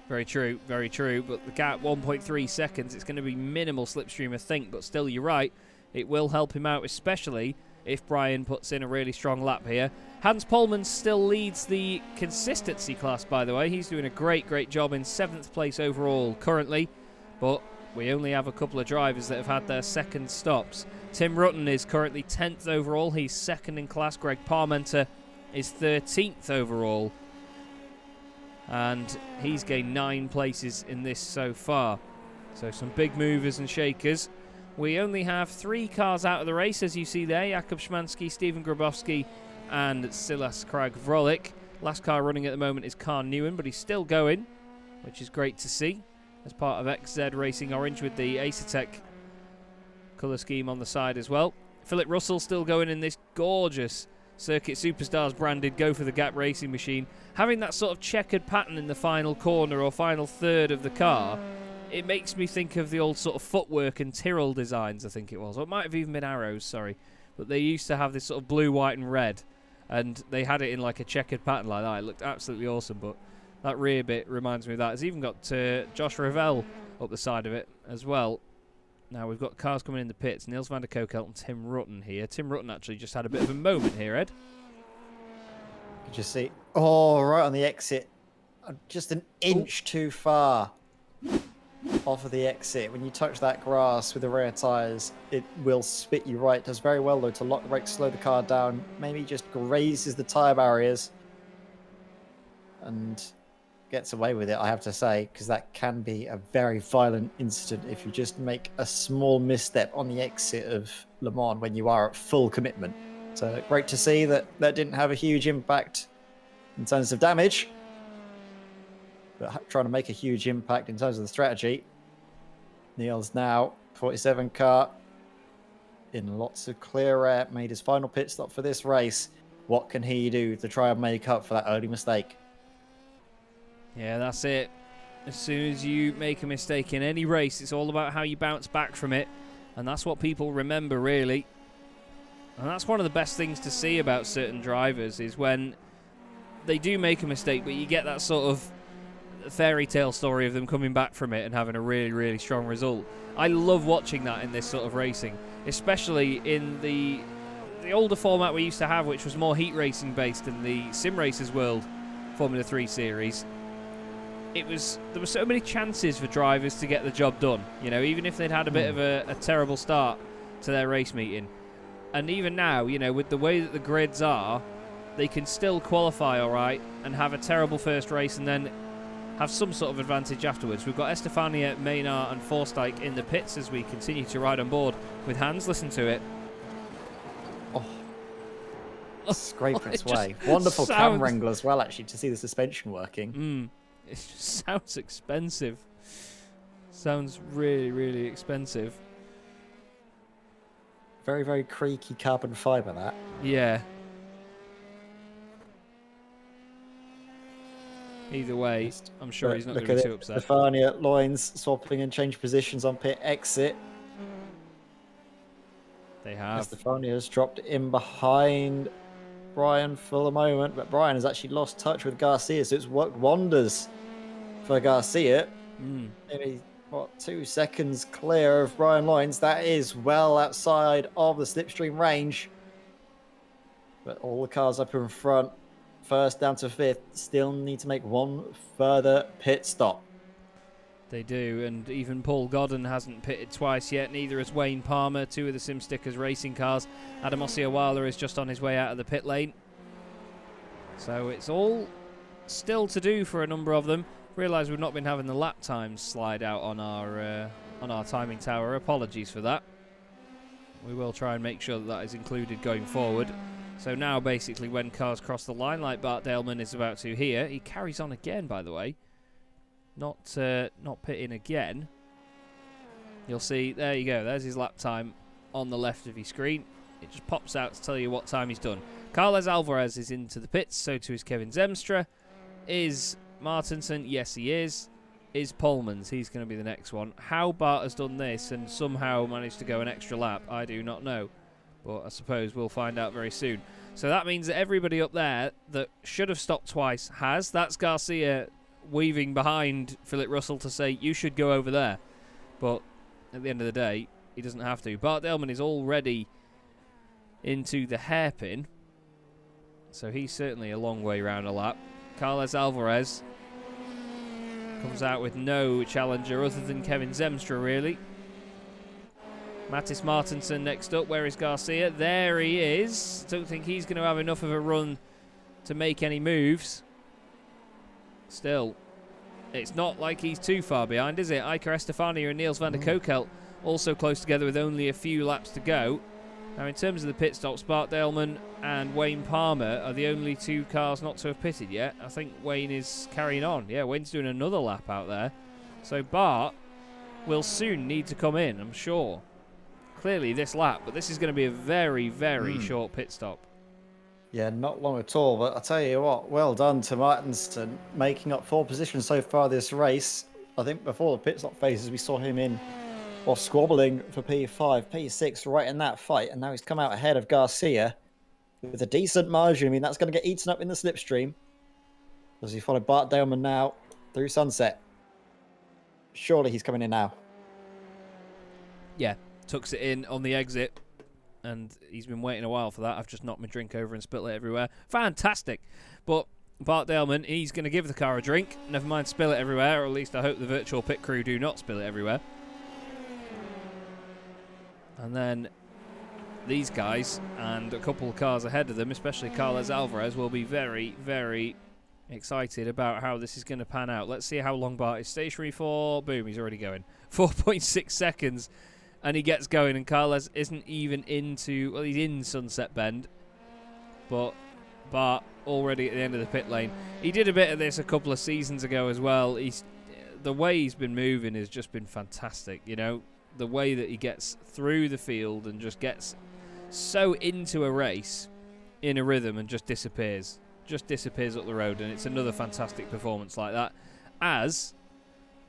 Very true, very true. But the gap, 1.3 seconds, it's going to be minimal slipstream, I think. But still, you're right. It will help him out, especially if Brian puts in a really strong lap here. Hans Polman still leads the consistency class, by the way. He's doing a great, great job in 7th place overall currently. But we only have a couple of drivers that have had their second stops. Tim Rutten is currently 10th overall. He's second in class. Greg Parmenter is 13th overall. And he's gained 9 places in this so far. So some big movers and shakers. We only have 3 cars out of the race, as you see there. Jakub Szymanski, Stephen Grabowski, and Silas Krag-Vrolik. Last car running at the moment is Khan Newen, but he's still going, which is great to see, as part of XZ Racing Orange with the Acertec colour scheme on the side as well. Philip Russell still going in this gorgeous Circuit Superstars branded Go for the Gap racing machine. Having that sort of checkered pattern in the final corner or final third of the car, it makes me think of the old sort of footwork and Tyrrell designs, I think it was. Or it might have even been Arrows, sorry. But they used to have this sort of blue, white and red. And they had it in like a checkered pattern like that. It looked absolutely awesome, but that rear bit reminds me of that. It's even got Josh Revell up the side of it as well. Now we've got cars coming in the pits. Niels van der Kokelt and Tim Rutten here. Tim Rutten actually just had a bit of a moment here, Ed.
Could you see? Oh, right on the exit. Just an inch too far off of the exit. When you touch that grass with the rear tyres, it will spit you right. It does very well, though, to lock the brakes, slow the car down. Maybe just grazes the tyre barriers and gets away with it, I have to say, because that can be a very violent incident if you just make a small misstep on the exit of Le Mans when you are at full commitment. So great to see that that didn't have a huge impact in terms of damage, but trying to make a huge impact in terms of the strategy. Niels now, 47 car, in lots of clear air, made his final pit stop for this race. What can he do to try and make up for that early mistake?
Yeah, that's it. As soon as you make a mistake in any race, it's all about how you bounce back from it. And that's what people remember, really. And that's one of the best things to see about certain drivers, is when they do make a mistake, but you get that sort of fairy tale story of them coming back from it and having a really, really strong result. I love watching that in this sort of racing, especially in the older format we used to have, which was more heat racing based in the Simracersworld Formula 3 series. There were so many chances for drivers to get the job done, you know, even if they'd had a bit of a terrible start to their race meeting. And even now, you know, with the way that the grids are, they can still qualify all right and have a terrible first race and then have some sort of advantage afterwards. We've got Estefania, Maynard and Forsyth in the pits as we continue to ride on board with Hans. Listen to it.
Scraping its way. Wonderful camera angle as well, actually, to see the suspension working.
It just sounds expensive. Sounds really, really expensive.
Very, very creaky carbon fibre, that.
Yeah. Either way, I'm sure he's not going to be too upset.
Stefania, Loins swapping and change positions on pit exit.
They have.
Stefania has dropped in behind Brian for the moment, but Brian has actually lost touch with Garcia, so it's worked wonders for Garcia. Maybe, 2 seconds clear of Brian Loins. That is well outside of the slipstream range. But all the cars up in front, first down to fifth, still need to make one further pit stop.
They do, and even Paul Godden hasn't pitted twice yet, neither has Wayne Palmer, 2 of the Sim Stickers racing cars. Adam Osiawala is just on his way out of the pit lane. So it's all still to do for a number of them. Realise we've not been having the lap times slide out on our timing tower. Apologies for that. We will try and make sure that that is included going forward. So now basically when cars cross the line, like Bart Daleman is about to here, he carries on again, by the way. Not pitting again. You'll see, there you go, there's his lap time on the left of his screen. It just pops out to tell you what time he's done. Carles Alvarez is into the pits, so too is Kevin Zemstra. Is Martinson? Yes, he is. Is Polmans? He's going to be the next one. How Bart has done this and somehow managed to go an extra lap, I do not know. But I suppose we'll find out very soon. So that means that everybody up there that should have stopped twice has. That's Garcia weaving behind Philip Russell to say, you should go over there. But at the end of the day, he doesn't have to. Bart Daleman is already into the hairpin. So he's certainly a long way round a lap. Carles Alvarez comes out with no challenger other than Kevin Zemstra, really. Mattis Martinson next up. Where is Garcia? There he is. Don't think he's going to have enough of a run to make any moves. Still, it's not like he's too far behind, is it? Iker Estefania and Niels van der Kokelt also close together with only a few laps to go. Now, in terms of the pit stops, Bart Daleman and Wayne Palmer are the only 2 cars not to have pitted yet. I think Wayne is carrying on. Yeah, Wayne's doing another lap out there. So Bart will soon need to come in, I'm sure. clearly this lap, but this is going to be a very, very short pit stop.
Yeah, not long at all. But I tell you what, well done to Martinston, making up 4 positions so far this race. I think before the pit stop phases, we saw him in or squabbling for P5, P6 right in that fight, and now he's come out ahead of Garcia with a decent margin. I mean, that's going to get eaten up in the slipstream as he followed Bart Daleman now through Sunset. Surely he's coming in now.
Yeah, tucks it in on the exit, and he's been waiting a while for that. I've just knocked my drink over and spilt it everywhere. Fantastic. But Bart Daleman, he's going to give the car a drink. Never mind spill it everywhere, or at least I hope the virtual pit crew do not spill it everywhere. And then these guys and a couple of cars ahead of them, especially Carlos Alvarez, will be very, very excited about how this is going to pan out. Let's see how long Bart is stationary for. Boom, he's already going. 4.6 seconds, and he gets going, and Carlos isn't even into... Well, he's in Sunset Bend, but Bart already at the end of the pit lane. He did a bit of this a couple of seasons ago as well. The way he's been moving has just been fantastic, you know. The way that he gets through the field and just gets so into a race in a rhythm and just disappears up the road, and it's another fantastic performance like that, as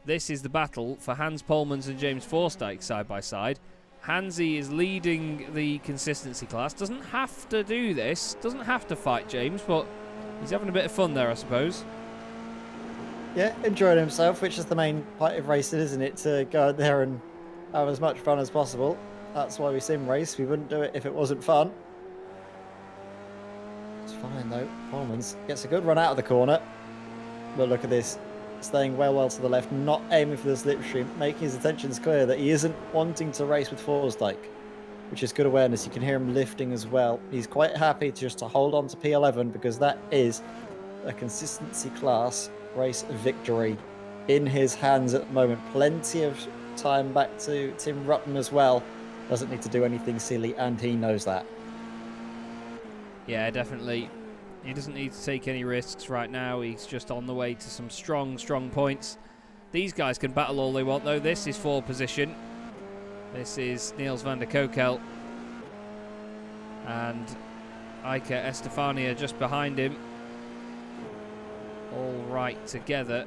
this is the battle for Hans Polmans and James Forsyth side by side. Hansy is leading the consistency class, doesn't have to do this, doesn't have to fight James, but he's having a bit of fun there, I suppose.
Yeah, enjoying himself, which is the main part of racing, isn't it? To go out there and have as much fun as possible. That's why we sim race. We wouldn't do it if it wasn't fun. It's fine though. Polmans gets a good run out of the corner. But look at this. Staying well to the left, not aiming for the slipstream, making his intentions clear that he isn't wanting to race with Forsdyke, which is good awareness. You can hear him lifting as well. He's quite happy just to hold on to P11 because that is a consistency class race victory in his hands at the moment. Plenty of time back to Tim Rutten as well. Doesn't need to do anything silly, and he knows that.
Yeah, definitely. He doesn't need to take any risks right now. He's just on the way to some strong points. These guys can battle all they want, though. This is 4th position. This is Niels van der Kokel and Iker Estefania just behind him. All right together.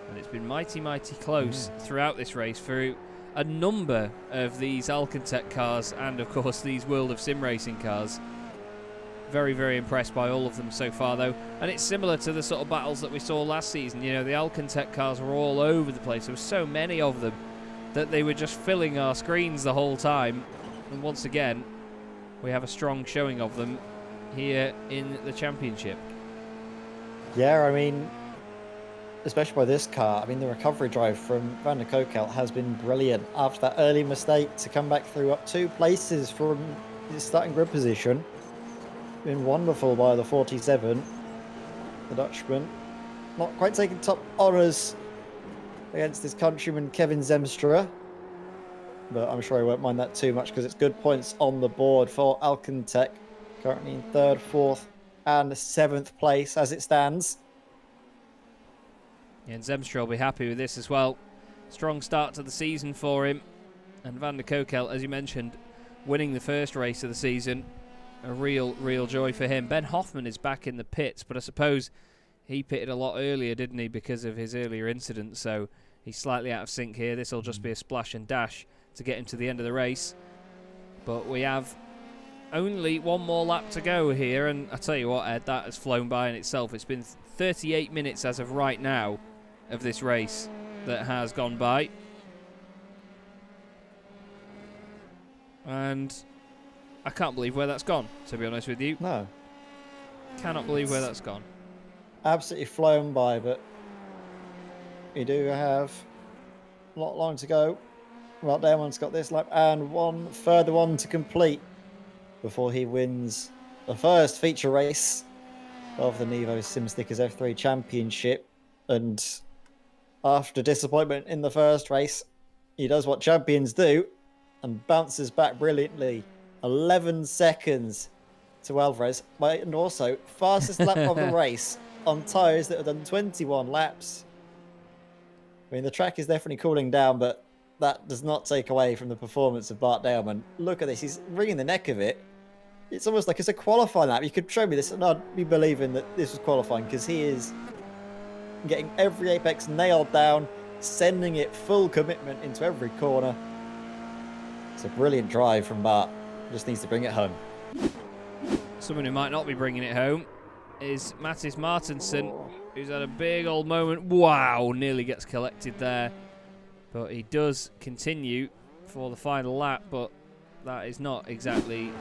And it's been mighty close throughout this race through a number of these Alcantech cars and, of course, these World of Sim Racing cars. Very impressed by all of them so far, though. And it's similar to the sort of battles that we saw last season. You know, the Alcantech cars were all over the place. There were so many of them that they were just filling our screens the whole time. And once again, we have a strong showing of them here in the championship.
Yeah, I mean, especially by this car, I mean, the recovery drive from Van der Kokel has been brilliant. After that early mistake, to come back through up 2 places from his starting grid position. Been wonderful by the 47, the Dutchman. Not quite taking top honours against his countryman Kevin Zemstra, but I'm sure he won't mind that too much because it's good points on the board for Alcantech. Currently in 3rd, 4th and 7th place as it stands.
Yeah, and Zemstra will be happy with this as well. Strong start to the season for him. And Van der Kokel, as you mentioned, winning the first race of the season. A real joy for him. Ben Hoffman is back in the pits, but I suppose he pitted a lot earlier, didn't he, because of his earlier incident, so he's slightly out of sync here. This will just be a splash and dash to get him to the end of the race. But we have only one more lap to go here, and I tell you what, Ed, that has flown by in itself. It's been 38 minutes as of right now of this race that has gone by. And I can't believe where that's gone, to be honest with you.
No.
Cannot believe where that's gone.
Absolutely flown by, but we do have not long to go. Well, Damon's got this lap and one further one to complete before he wins the first feature race of the NEVO SimStickers F3 Championship. And after disappointment in the first race, he does what champions do and bounces back brilliantly. 11 seconds to Alvarez, and also fastest lap of the race on tyres that have done 21 laps. I mean, the track is definitely cooling down, but that does not take away from the performance of Bart Daleman. Look at this. He's wringing the neck of it. It's almost like it's a qualifying lap. You could show me this and I'd be believing that this was qualifying, because he is getting every apex nailed down, sending it full commitment into every corner. It's a brilliant drive from Bart. Just needs to bring it home.
Someone who might not be bringing it home is Mattis Martinsson, who's had a big old moment. Wow, nearly gets collected there. But he does continue for the final lap, but that is not exactly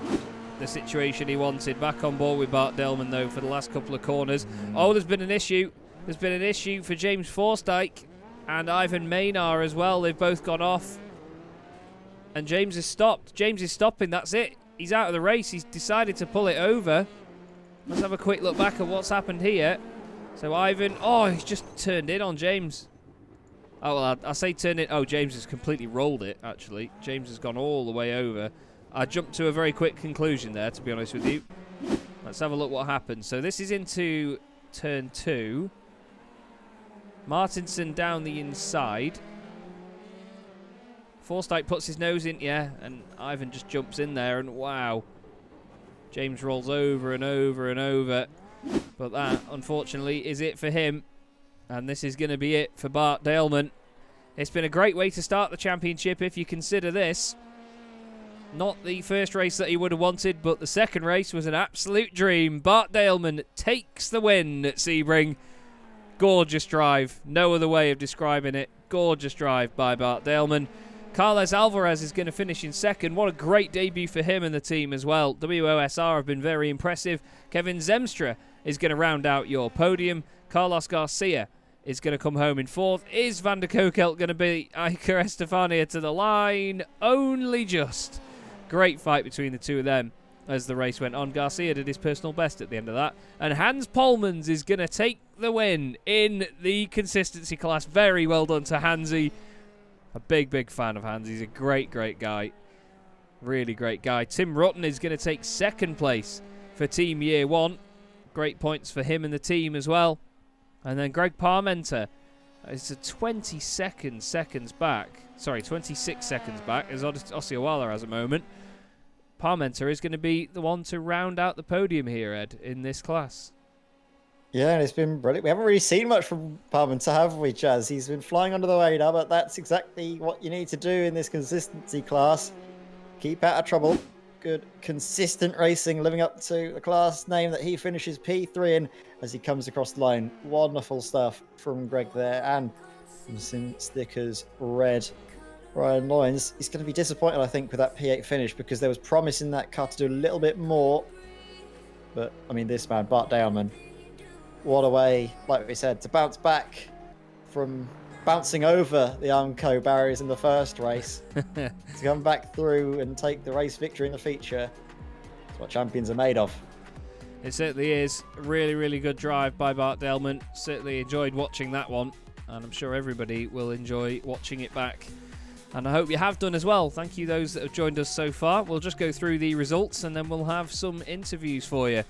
the situation he wanted. Back on board with Bart Daleman, though, for the last couple of corners. Oh, there's been an issue. There's been an issue for James Forsythe and Ivan Maynard as well. They've both gone off. And James has stopped. James is stopping. That's it. He's out of the race. He's decided to pull it over. Let's have a quick look back at what's happened here. So Ivan, oh, he's just turned in on James. Oh, well, I say turned in. Oh, James has completely rolled it, actually. James has gone all the way over. I jumped to a very quick conclusion there, to be honest with you. Let's have a look what happened. So this is into turn 2. Martinson down the inside. Forsythe puts his nose in, yeah, and Ivan just jumps in there, and wow. James rolls over and over and over. But that, unfortunately, is it for him. And this is going to be it for Bart Daleman. It's been a great way to start the championship if you consider this. Not the first race that he would have wanted, but the second race was an absolute dream. Bart Daleman takes the win at Sebring. Gorgeous drive. No other way of describing it. Gorgeous drive by Bart Daleman. Carles Alvarez is going to finish in second. What a great debut for him and the team as well. WOSR have been very impressive. Kevin Zemstra is going to round out your podium. Carlos Garcia is going to come home in fourth. Is Van der Kokelt going to beat Iker Estefania to the line? Only just. Great fight between the two of them as the race went on. Garcia did his personal best at the end of that. And Hans Polmans is going to take the win in the consistency class. Very well done to Hansy. A big, big fan of Hans. He's a great, great guy. Really great guy. Tim Rutten is going to take second place for Team Year 1. Great points for him and the team as well. And then Greg Parmenter is 26 seconds back as Osceola has a moment. Parmenter is going to be the one to round out the podium here, Ed, in this class.
Yeah, and it's been brilliant. We haven't really seen much from Parmenter, have we, Chaz? He's been flying under the radar, but that's exactly what you need to do in this consistency class. Keep out of trouble. Good, consistent racing, living up to the class name that he finishes P3 in as he comes across the line. Wonderful stuff from Greg there, and from Sim Stickers Red. Ryan Loynes, he's going to be disappointed, I think, with that P8 finish, because there was promise in that car to do a little bit more. But, I mean, this man, Bart Daleman, what a way, like we said, to bounce back from bouncing over the Armco barriers in the first race to come back through and take the race victory in the feature. That's what champions are made of.
It certainly is. Really, really good drive by Bart Daleman. Certainly enjoyed watching that one, and I'm sure everybody will enjoy watching it back. And I hope you have done as well. Thank you those that have joined us so far. We'll just go through the results and then we'll have some interviews for you.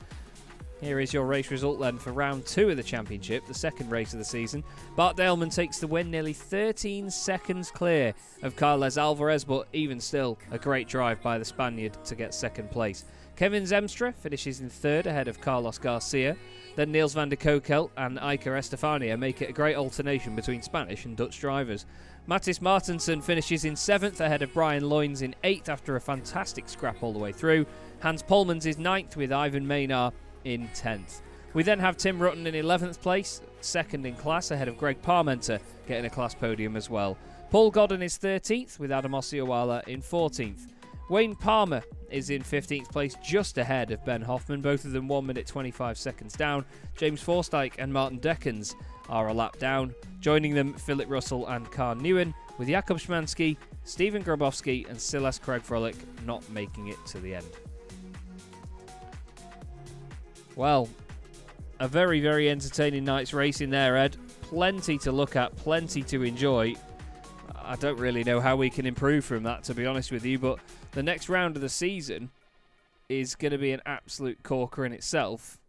Here is your race result then for round 2 of the championship, the second race of the season. Bart Daleman takes the win, nearly 13 seconds clear of Carles Alvarez, but even still, a great drive by the Spaniard to get second place. Kevin Zemstra finishes in third ahead of Carlos Garcia. Then Niels van der Kokelt and Iker Estefania make it a great alternation between Spanish and Dutch drivers. Mattis Martinsson finishes in 7th ahead of Brian Loynes in 8th after a fantastic scrap all the way through. Hans Polmans is 9th with Ivan Maynard in 10th. We then have Tim Rutten in 11th place, second in class ahead of Greg Parmenter getting a class podium as well. Paul Godden is 13th with Adam Osceola in 14th. Wayne Palmer is in 15th place, just ahead of Ben Hoffman, both of them 1 minute 25 seconds down. James Forsythe and Martin Deckens are a lap down. Joining them, Philip Russell and Karl Newen, with Jakub Szymanski, Stephen Grabowski and Silas Craig Frolic not making it to the end. Well, a very, very entertaining night's racing there, Ed. Plenty to look at, plenty to enjoy. I don't really know how we can improve from that, to be honest with you, but the next round of the season is going to be an absolute corker in itself,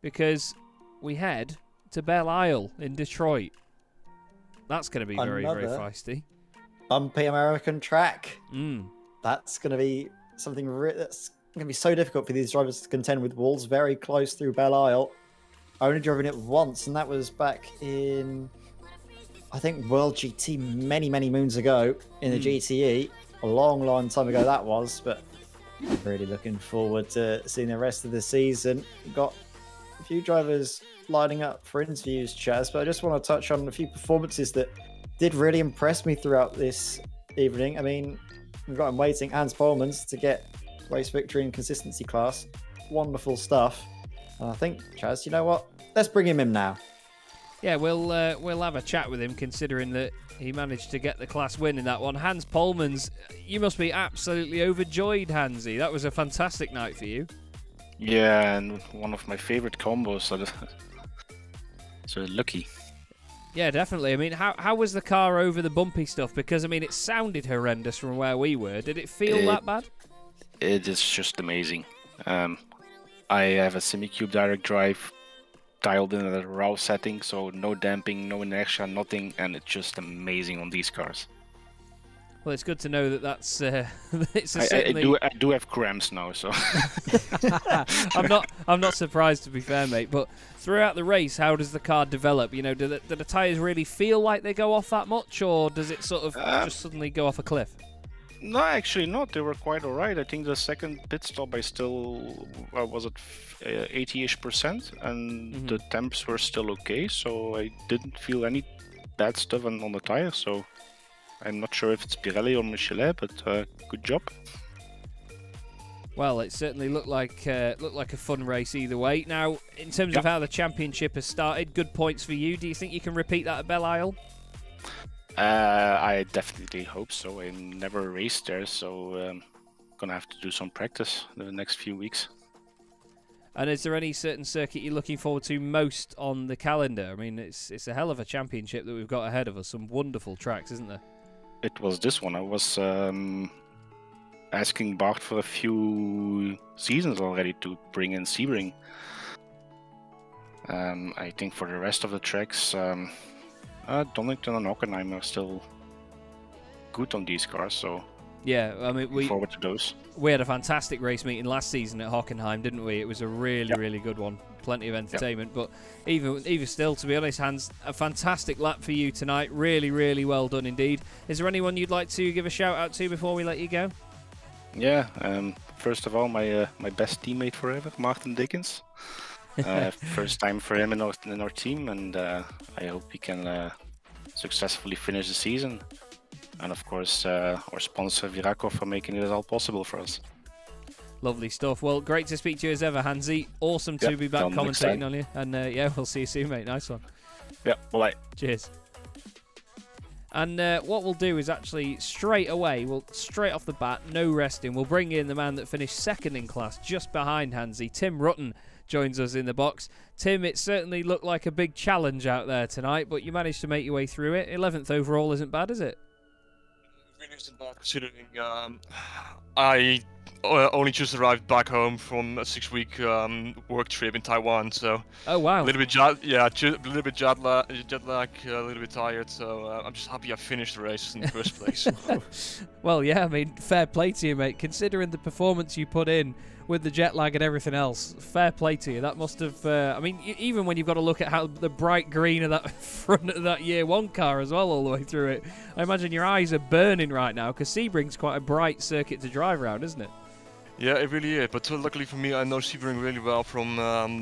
because we head to Belle Isle in Detroit. That's going to be very, very feisty.
bumpy American track.
Mm.
That's going to be something that's going to be so difficult for these drivers to contend with. Walls very close through Belle Isle. Only driven it once, and that was back in, I think, World GT many, many moons ago in the GTE. A long, long time ago that was, but really looking forward to seeing the rest of the season. We've got a few drivers lining up for interviews, Chaz, but I just want to touch on a few performances that did really impress me throughout this evening. I mean, we've got him waiting, Hans Polmans, to get race victory in consistency class. Wonderful stuff. And I think, Chaz, you know what? Let's bring him in now.
Yeah, we'll have a chat with him, considering that he managed to get the class win in that one. Hans Polmans, you must be absolutely overjoyed, Hansy. That was a fantastic night for you.
Yeah, and one of my favorite combos. So lucky.
Yeah, definitely. I mean, how was the car over the bumpy stuff? Because, I mean, it sounded horrendous from where we were. Did it feel that bad?
It is just amazing. I have a semi-cube direct drive dialed in at a raw setting, so no damping, no inertia, nothing, and it's just amazing on these cars.
Well, it's good to know that that's it's a
I
certainly...
do have cramps now, so
I'm not surprised, to be fair, mate. But throughout the race, how does the car develop? You know, do the tyres really feel like they go off that much, or does it sort of just suddenly go off a cliff?
no, actually not. They were quite alright. I think the second pit stop I still was at 80-ish%, and the temps were still okay, so I didn't feel any bad stuff on the tires. So I'm not sure if it's Pirelli or Michelin, but good job.
Well, it certainly looked like a fun race either way. Now, in terms of how the championship has started, good points for you. Do you think you can repeat that at Belle Isle?
I definitely hope so. I never raced there, so gonna have to do some practice the next few weeks.
And is there any certain circuit you're looking forward to most on the calendar? I mean, it's a hell of a championship that we've got ahead of us. Some wonderful tracks, isn't there?
It was this one. I was asking Bart for a few seasons already to bring in Sebring. I think for the rest of the tracks, Donington and Hockenheim are still good on these cars, so
yeah, I mean,
look forward to those.
We had a fantastic race meeting last season at Hockenheim, didn't we? It was a really good one. Plenty of entertainment, but even still, to be honest, Hans, a fantastic lap for you tonight. Really well done indeed. Is there anyone you'd like to give a shout out to before we let you go?
Yeah, first of all, my best teammate forever, Martin Dickens. First time for him in our team, and I hope he can successfully finish the season. And of course, our sponsor Viraco for making it all possible for us.
Lovely stuff. Well, great to speak to you as ever, Hansy. Awesome to be back commentating on you. And yeah, we'll see you soon, mate. Nice one.
Yeah, bye.
Cheers. And what we'll do is actually straight off the bat, no resting, we'll bring in the man that finished second in class just behind Hansy. Tim Rutten joins us in the box. Tim, it certainly looked like a big challenge out there tonight, but you managed to make your way through it. 11th overall isn't bad, is it?
Really isn't bad, considering I only just arrived back home from a 6-week work trip in Taiwan, so
oh wow,
a little bit jet lag, a little bit tired. So I'm just happy I finished the race in the first place.
Well, yeah, I mean, fair play to you, mate. Considering the performance you put in with the jet lag and everything else, fair play to you. That must have, I mean, even when you've got to look at how the bright green of that front of that year one car as well all the way through it, I imagine your eyes are burning right now, because Sebring's quite a bright circuit to drive around, isn't it?
Yeah, it really is. But luckily for me, I know Sebring really well from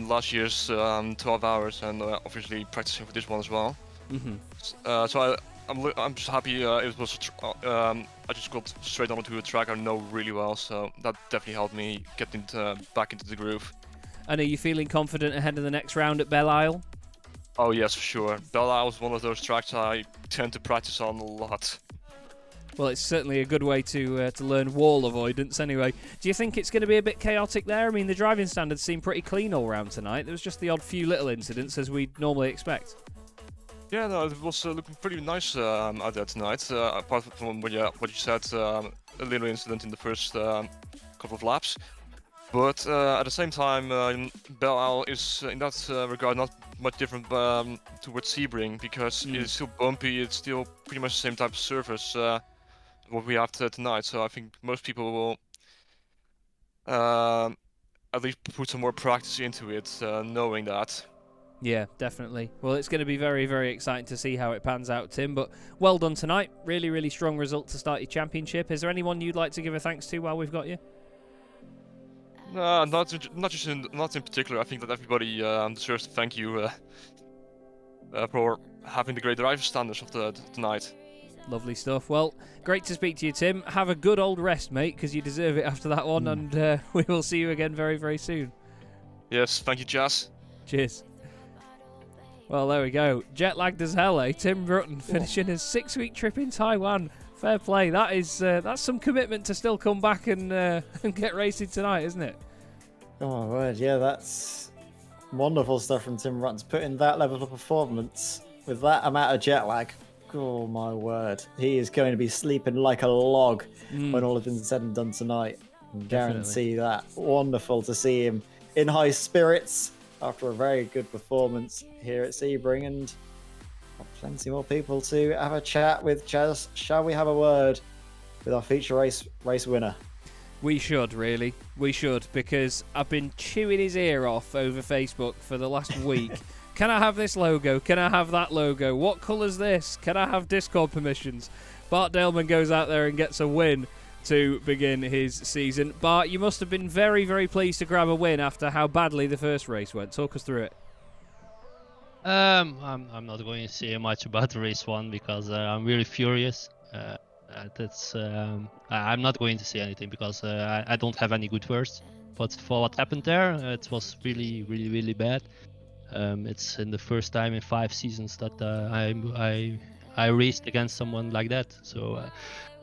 last year's 12 hours, and obviously practicing for this one as well. So I'm just happy it was. I just got straight onto a track I know really well, so that definitely helped me get back into the groove.
And are you feeling confident ahead of the next round at Belle Isle?
Oh yes, for sure. Belle Isle is one of those tracks I tend to practice on a lot.
Well, it's certainly a good way to learn wall avoidance anyway. Do you think it's going to be a bit chaotic there? I mean, the driving standards seem pretty clean all round tonight. There was just the odd few little incidents, as we'd normally expect.
Yeah, no, it was looking pretty nice out there tonight. Apart from what you said, a little incident in the first couple of laps. But at the same time, Belle Isle is in that regard not much different towards Sebring, because it's still bumpy. It's still pretty much the same type of surface. what we have tonight. So I think most people will at least put some more practice into it, knowing that.
Yeah, definitely. Well, it's going to be very, very exciting to see how it pans out, Tim. But well done tonight. Really, really strong result to start your championship. Is there anyone you'd like to give a thanks to while we've got you?
Not in particular. I think that everybody deserves to thank you for having the great driver standards of tonight.
Lovely stuff. Well, great to speak to you, Tim. Have a good old rest, mate, because you deserve it after that one, and we will see you again very, very soon.
Yes, thank you, Chaz.
Cheers. Well, there we go. Jet lagged as hell, eh? Tim Rutten finishing his 6-week trip in Taiwan. Fair play. That is that's some commitment to still come back and get racing tonight, isn't it?
Oh my word, yeah, that's wonderful stuff from Tim Rutten to put in that level of performance with that amount of jet lag. Oh my word, he is going to be sleeping like a log when all is said and done tonight. Guarantee that. Wonderful to see him in high spirits after a very good performance here at Sebring, and plenty more people to have a chat with. Chaz, shall we have a word with our feature race winner?
We should, really. We should, because I've been chewing his ear off over Facebook for the last week. Can I have this logo? Can I have that logo? What colour's this? Can I have Discord permissions? Bart Daleman goes out there and gets a win to begin his season. Bart, you must have been very, very pleased to grab a win after how badly the first race went. Talk us through it.
I'm not going to say much about race 1 because I'm really furious. I'm not going to say anything because I don't have any good words. But for what happened there, it was really, really, really bad. It's in the first time in 5 seasons that I raced against someone like that. So.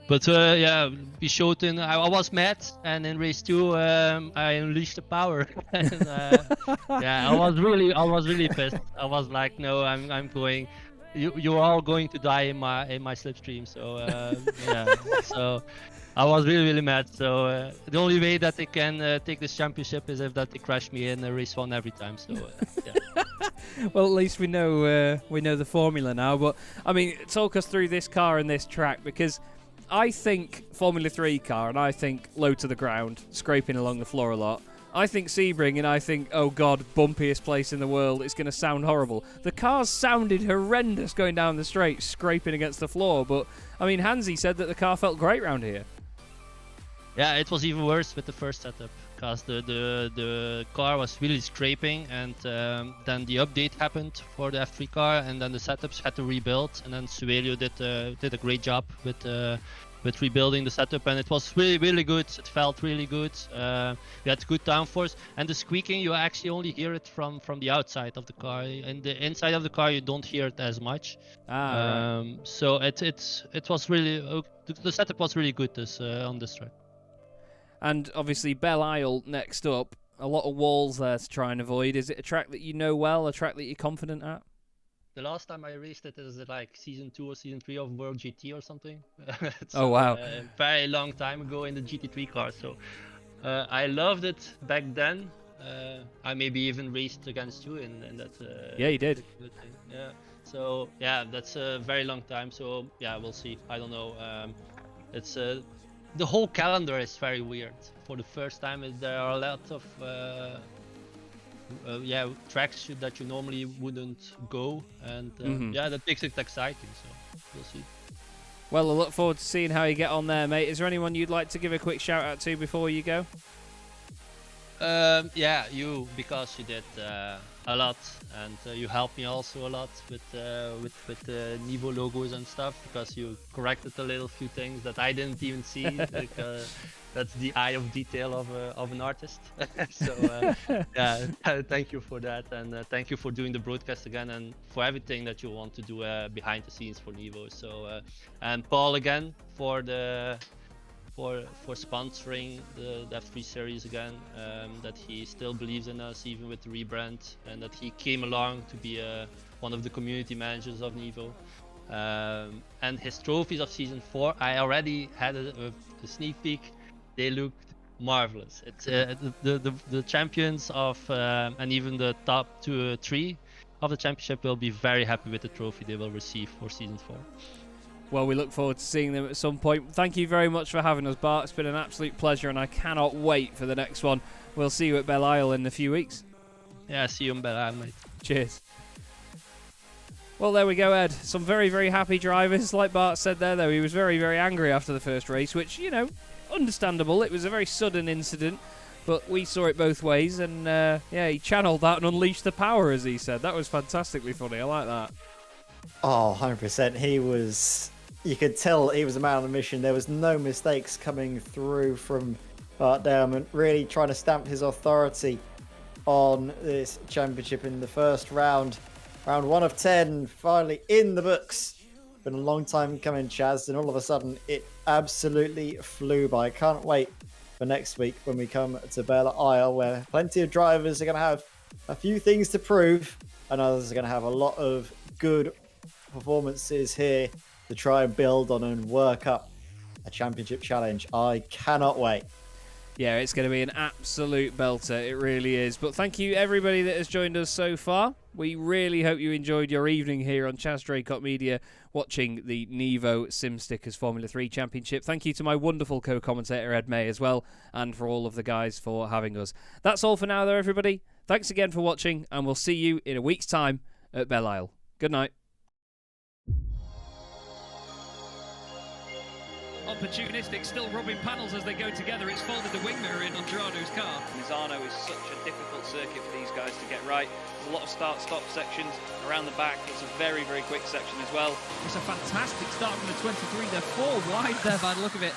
But yeah, we showed I was mad, and in race 2 I unleashed the power. And, yeah, I was really pissed. I was like, no, I'm going. You're all going to die in my slipstream. So yeah, so I was really mad. So the only way that they can take this championship is if that they crash me in race 1 every time. So yeah.
Well, at least we know the formula now. But I mean, talk us through this car and this track, because I think Formula 3 car, and I think low to the ground, scraping along the floor a lot. I think Sebring, and I think, oh god, bumpiest place in the world. It's going to sound horrible. The cars sounded horrendous going down the straight, scraping against the floor. But, I mean, Hansi said that the car felt great round here.
Yeah, it was even worse with the first setup, because the car was really scraping, and then the update happened for the F3 car, and then the setups had to rebuild, and then Suelio did a great job with rebuilding the setup, and it was really good. It felt really good. We had good downforce, and the squeaking you actually only hear it from the outside of the car. In the inside of the car you don't hear it as much.
Right.
So it was really the setup was really good on this track.
And obviously Belle Isle next up. A lot of walls there to try and avoid. Is it a track that you know well, a track that you're confident at?
The last time I raced it is like season 2 or season 3 of World GT or something.
Oh wow!
A very long time ago in the GT3 car. So I loved it back then. I maybe even raced against you in that.
Yeah, you did.
Yeah. So yeah, that's a very long time. So yeah, we'll see. I don't know. It's the whole calendar is very weird. For the first time, there are a lot of tracks that you normally wouldn't go, and yeah, that makes it exciting. So we'll see.
Well, I look forward to seeing how you get on there, mate. Is there anyone you'd like to give a quick shout out to before you go?
Yeah, you, because you did a lot, and you helped me also a lot with NEVO logos and stuff, because you corrected a little few things that I didn't even see. That's the eye of detail of an artist. So yeah, thank you for that, and thank you for doing the broadcast again, and for everything that you want to do behind the scenes for NEVO. So and Paul again for sponsoring the F3 series again, that he still believes in us even with the rebrand, and that he came along to be one of the community managers of NEVO. And his trophies of season 4, I already had a sneak peek. They looked marvelous. It's the champions of and even the top 2 3 of the championship will be very happy with the trophy they will receive for season 4.
Well, we look forward to seeing them at some point. Thank you very much for having us, Bart. It's been an absolute pleasure, and I cannot wait for the next one. We'll see you at Belle Isle in a few weeks.
Yeah, see you in Belle Isle, mate.
Cheers. Well, there we go, Ed. Some very, very happy drivers. Like Bart said there, though, he was very, very angry after the first race, which, you know, understandable. It was a very sudden incident, but we saw it both ways, and, yeah, he channeled that and unleashed the power, as he said. That was fantastically funny. I like that.
Oh, 100%. He was... You could tell he was a man on a mission. There was no mistakes coming through from Bart Dahlman, really trying to stamp his authority on this championship in the first round. Round 1 of 10, finally in the books. Been a long time coming, Chaz, and all of a sudden it absolutely flew by. Can't wait for next week when we come to Belle Isle, where plenty of drivers are going to have a few things to prove, and others are going to have a lot of good performances here to try and build on and work up a championship challenge. I cannot wait.
Yeah, it's going to be an absolute belter. It really is. But thank you, everybody that has joined us so far. We really hope you enjoyed your evening here on Chaz Draycott Media, watching the NEVO Sim Stickers Formula 3 Championship. Thank you to my wonderful co-commentator, Ed May, as well, and for all of the guys for having us. That's all for now, though, everybody. Thanks again for watching, and we'll see you in a week's time at Belle Isle. Good night.
Opportunistic, still rubbing panels as they go together. It's folded the wing mirror in on Gerardo's car.
Misano is such a difficult circuit for these guys to get right. There's a lot of start-stop sections around the back. It's a very, very quick section as well.
It's a fantastic start from the 23. They're 4 wide there by the look of it.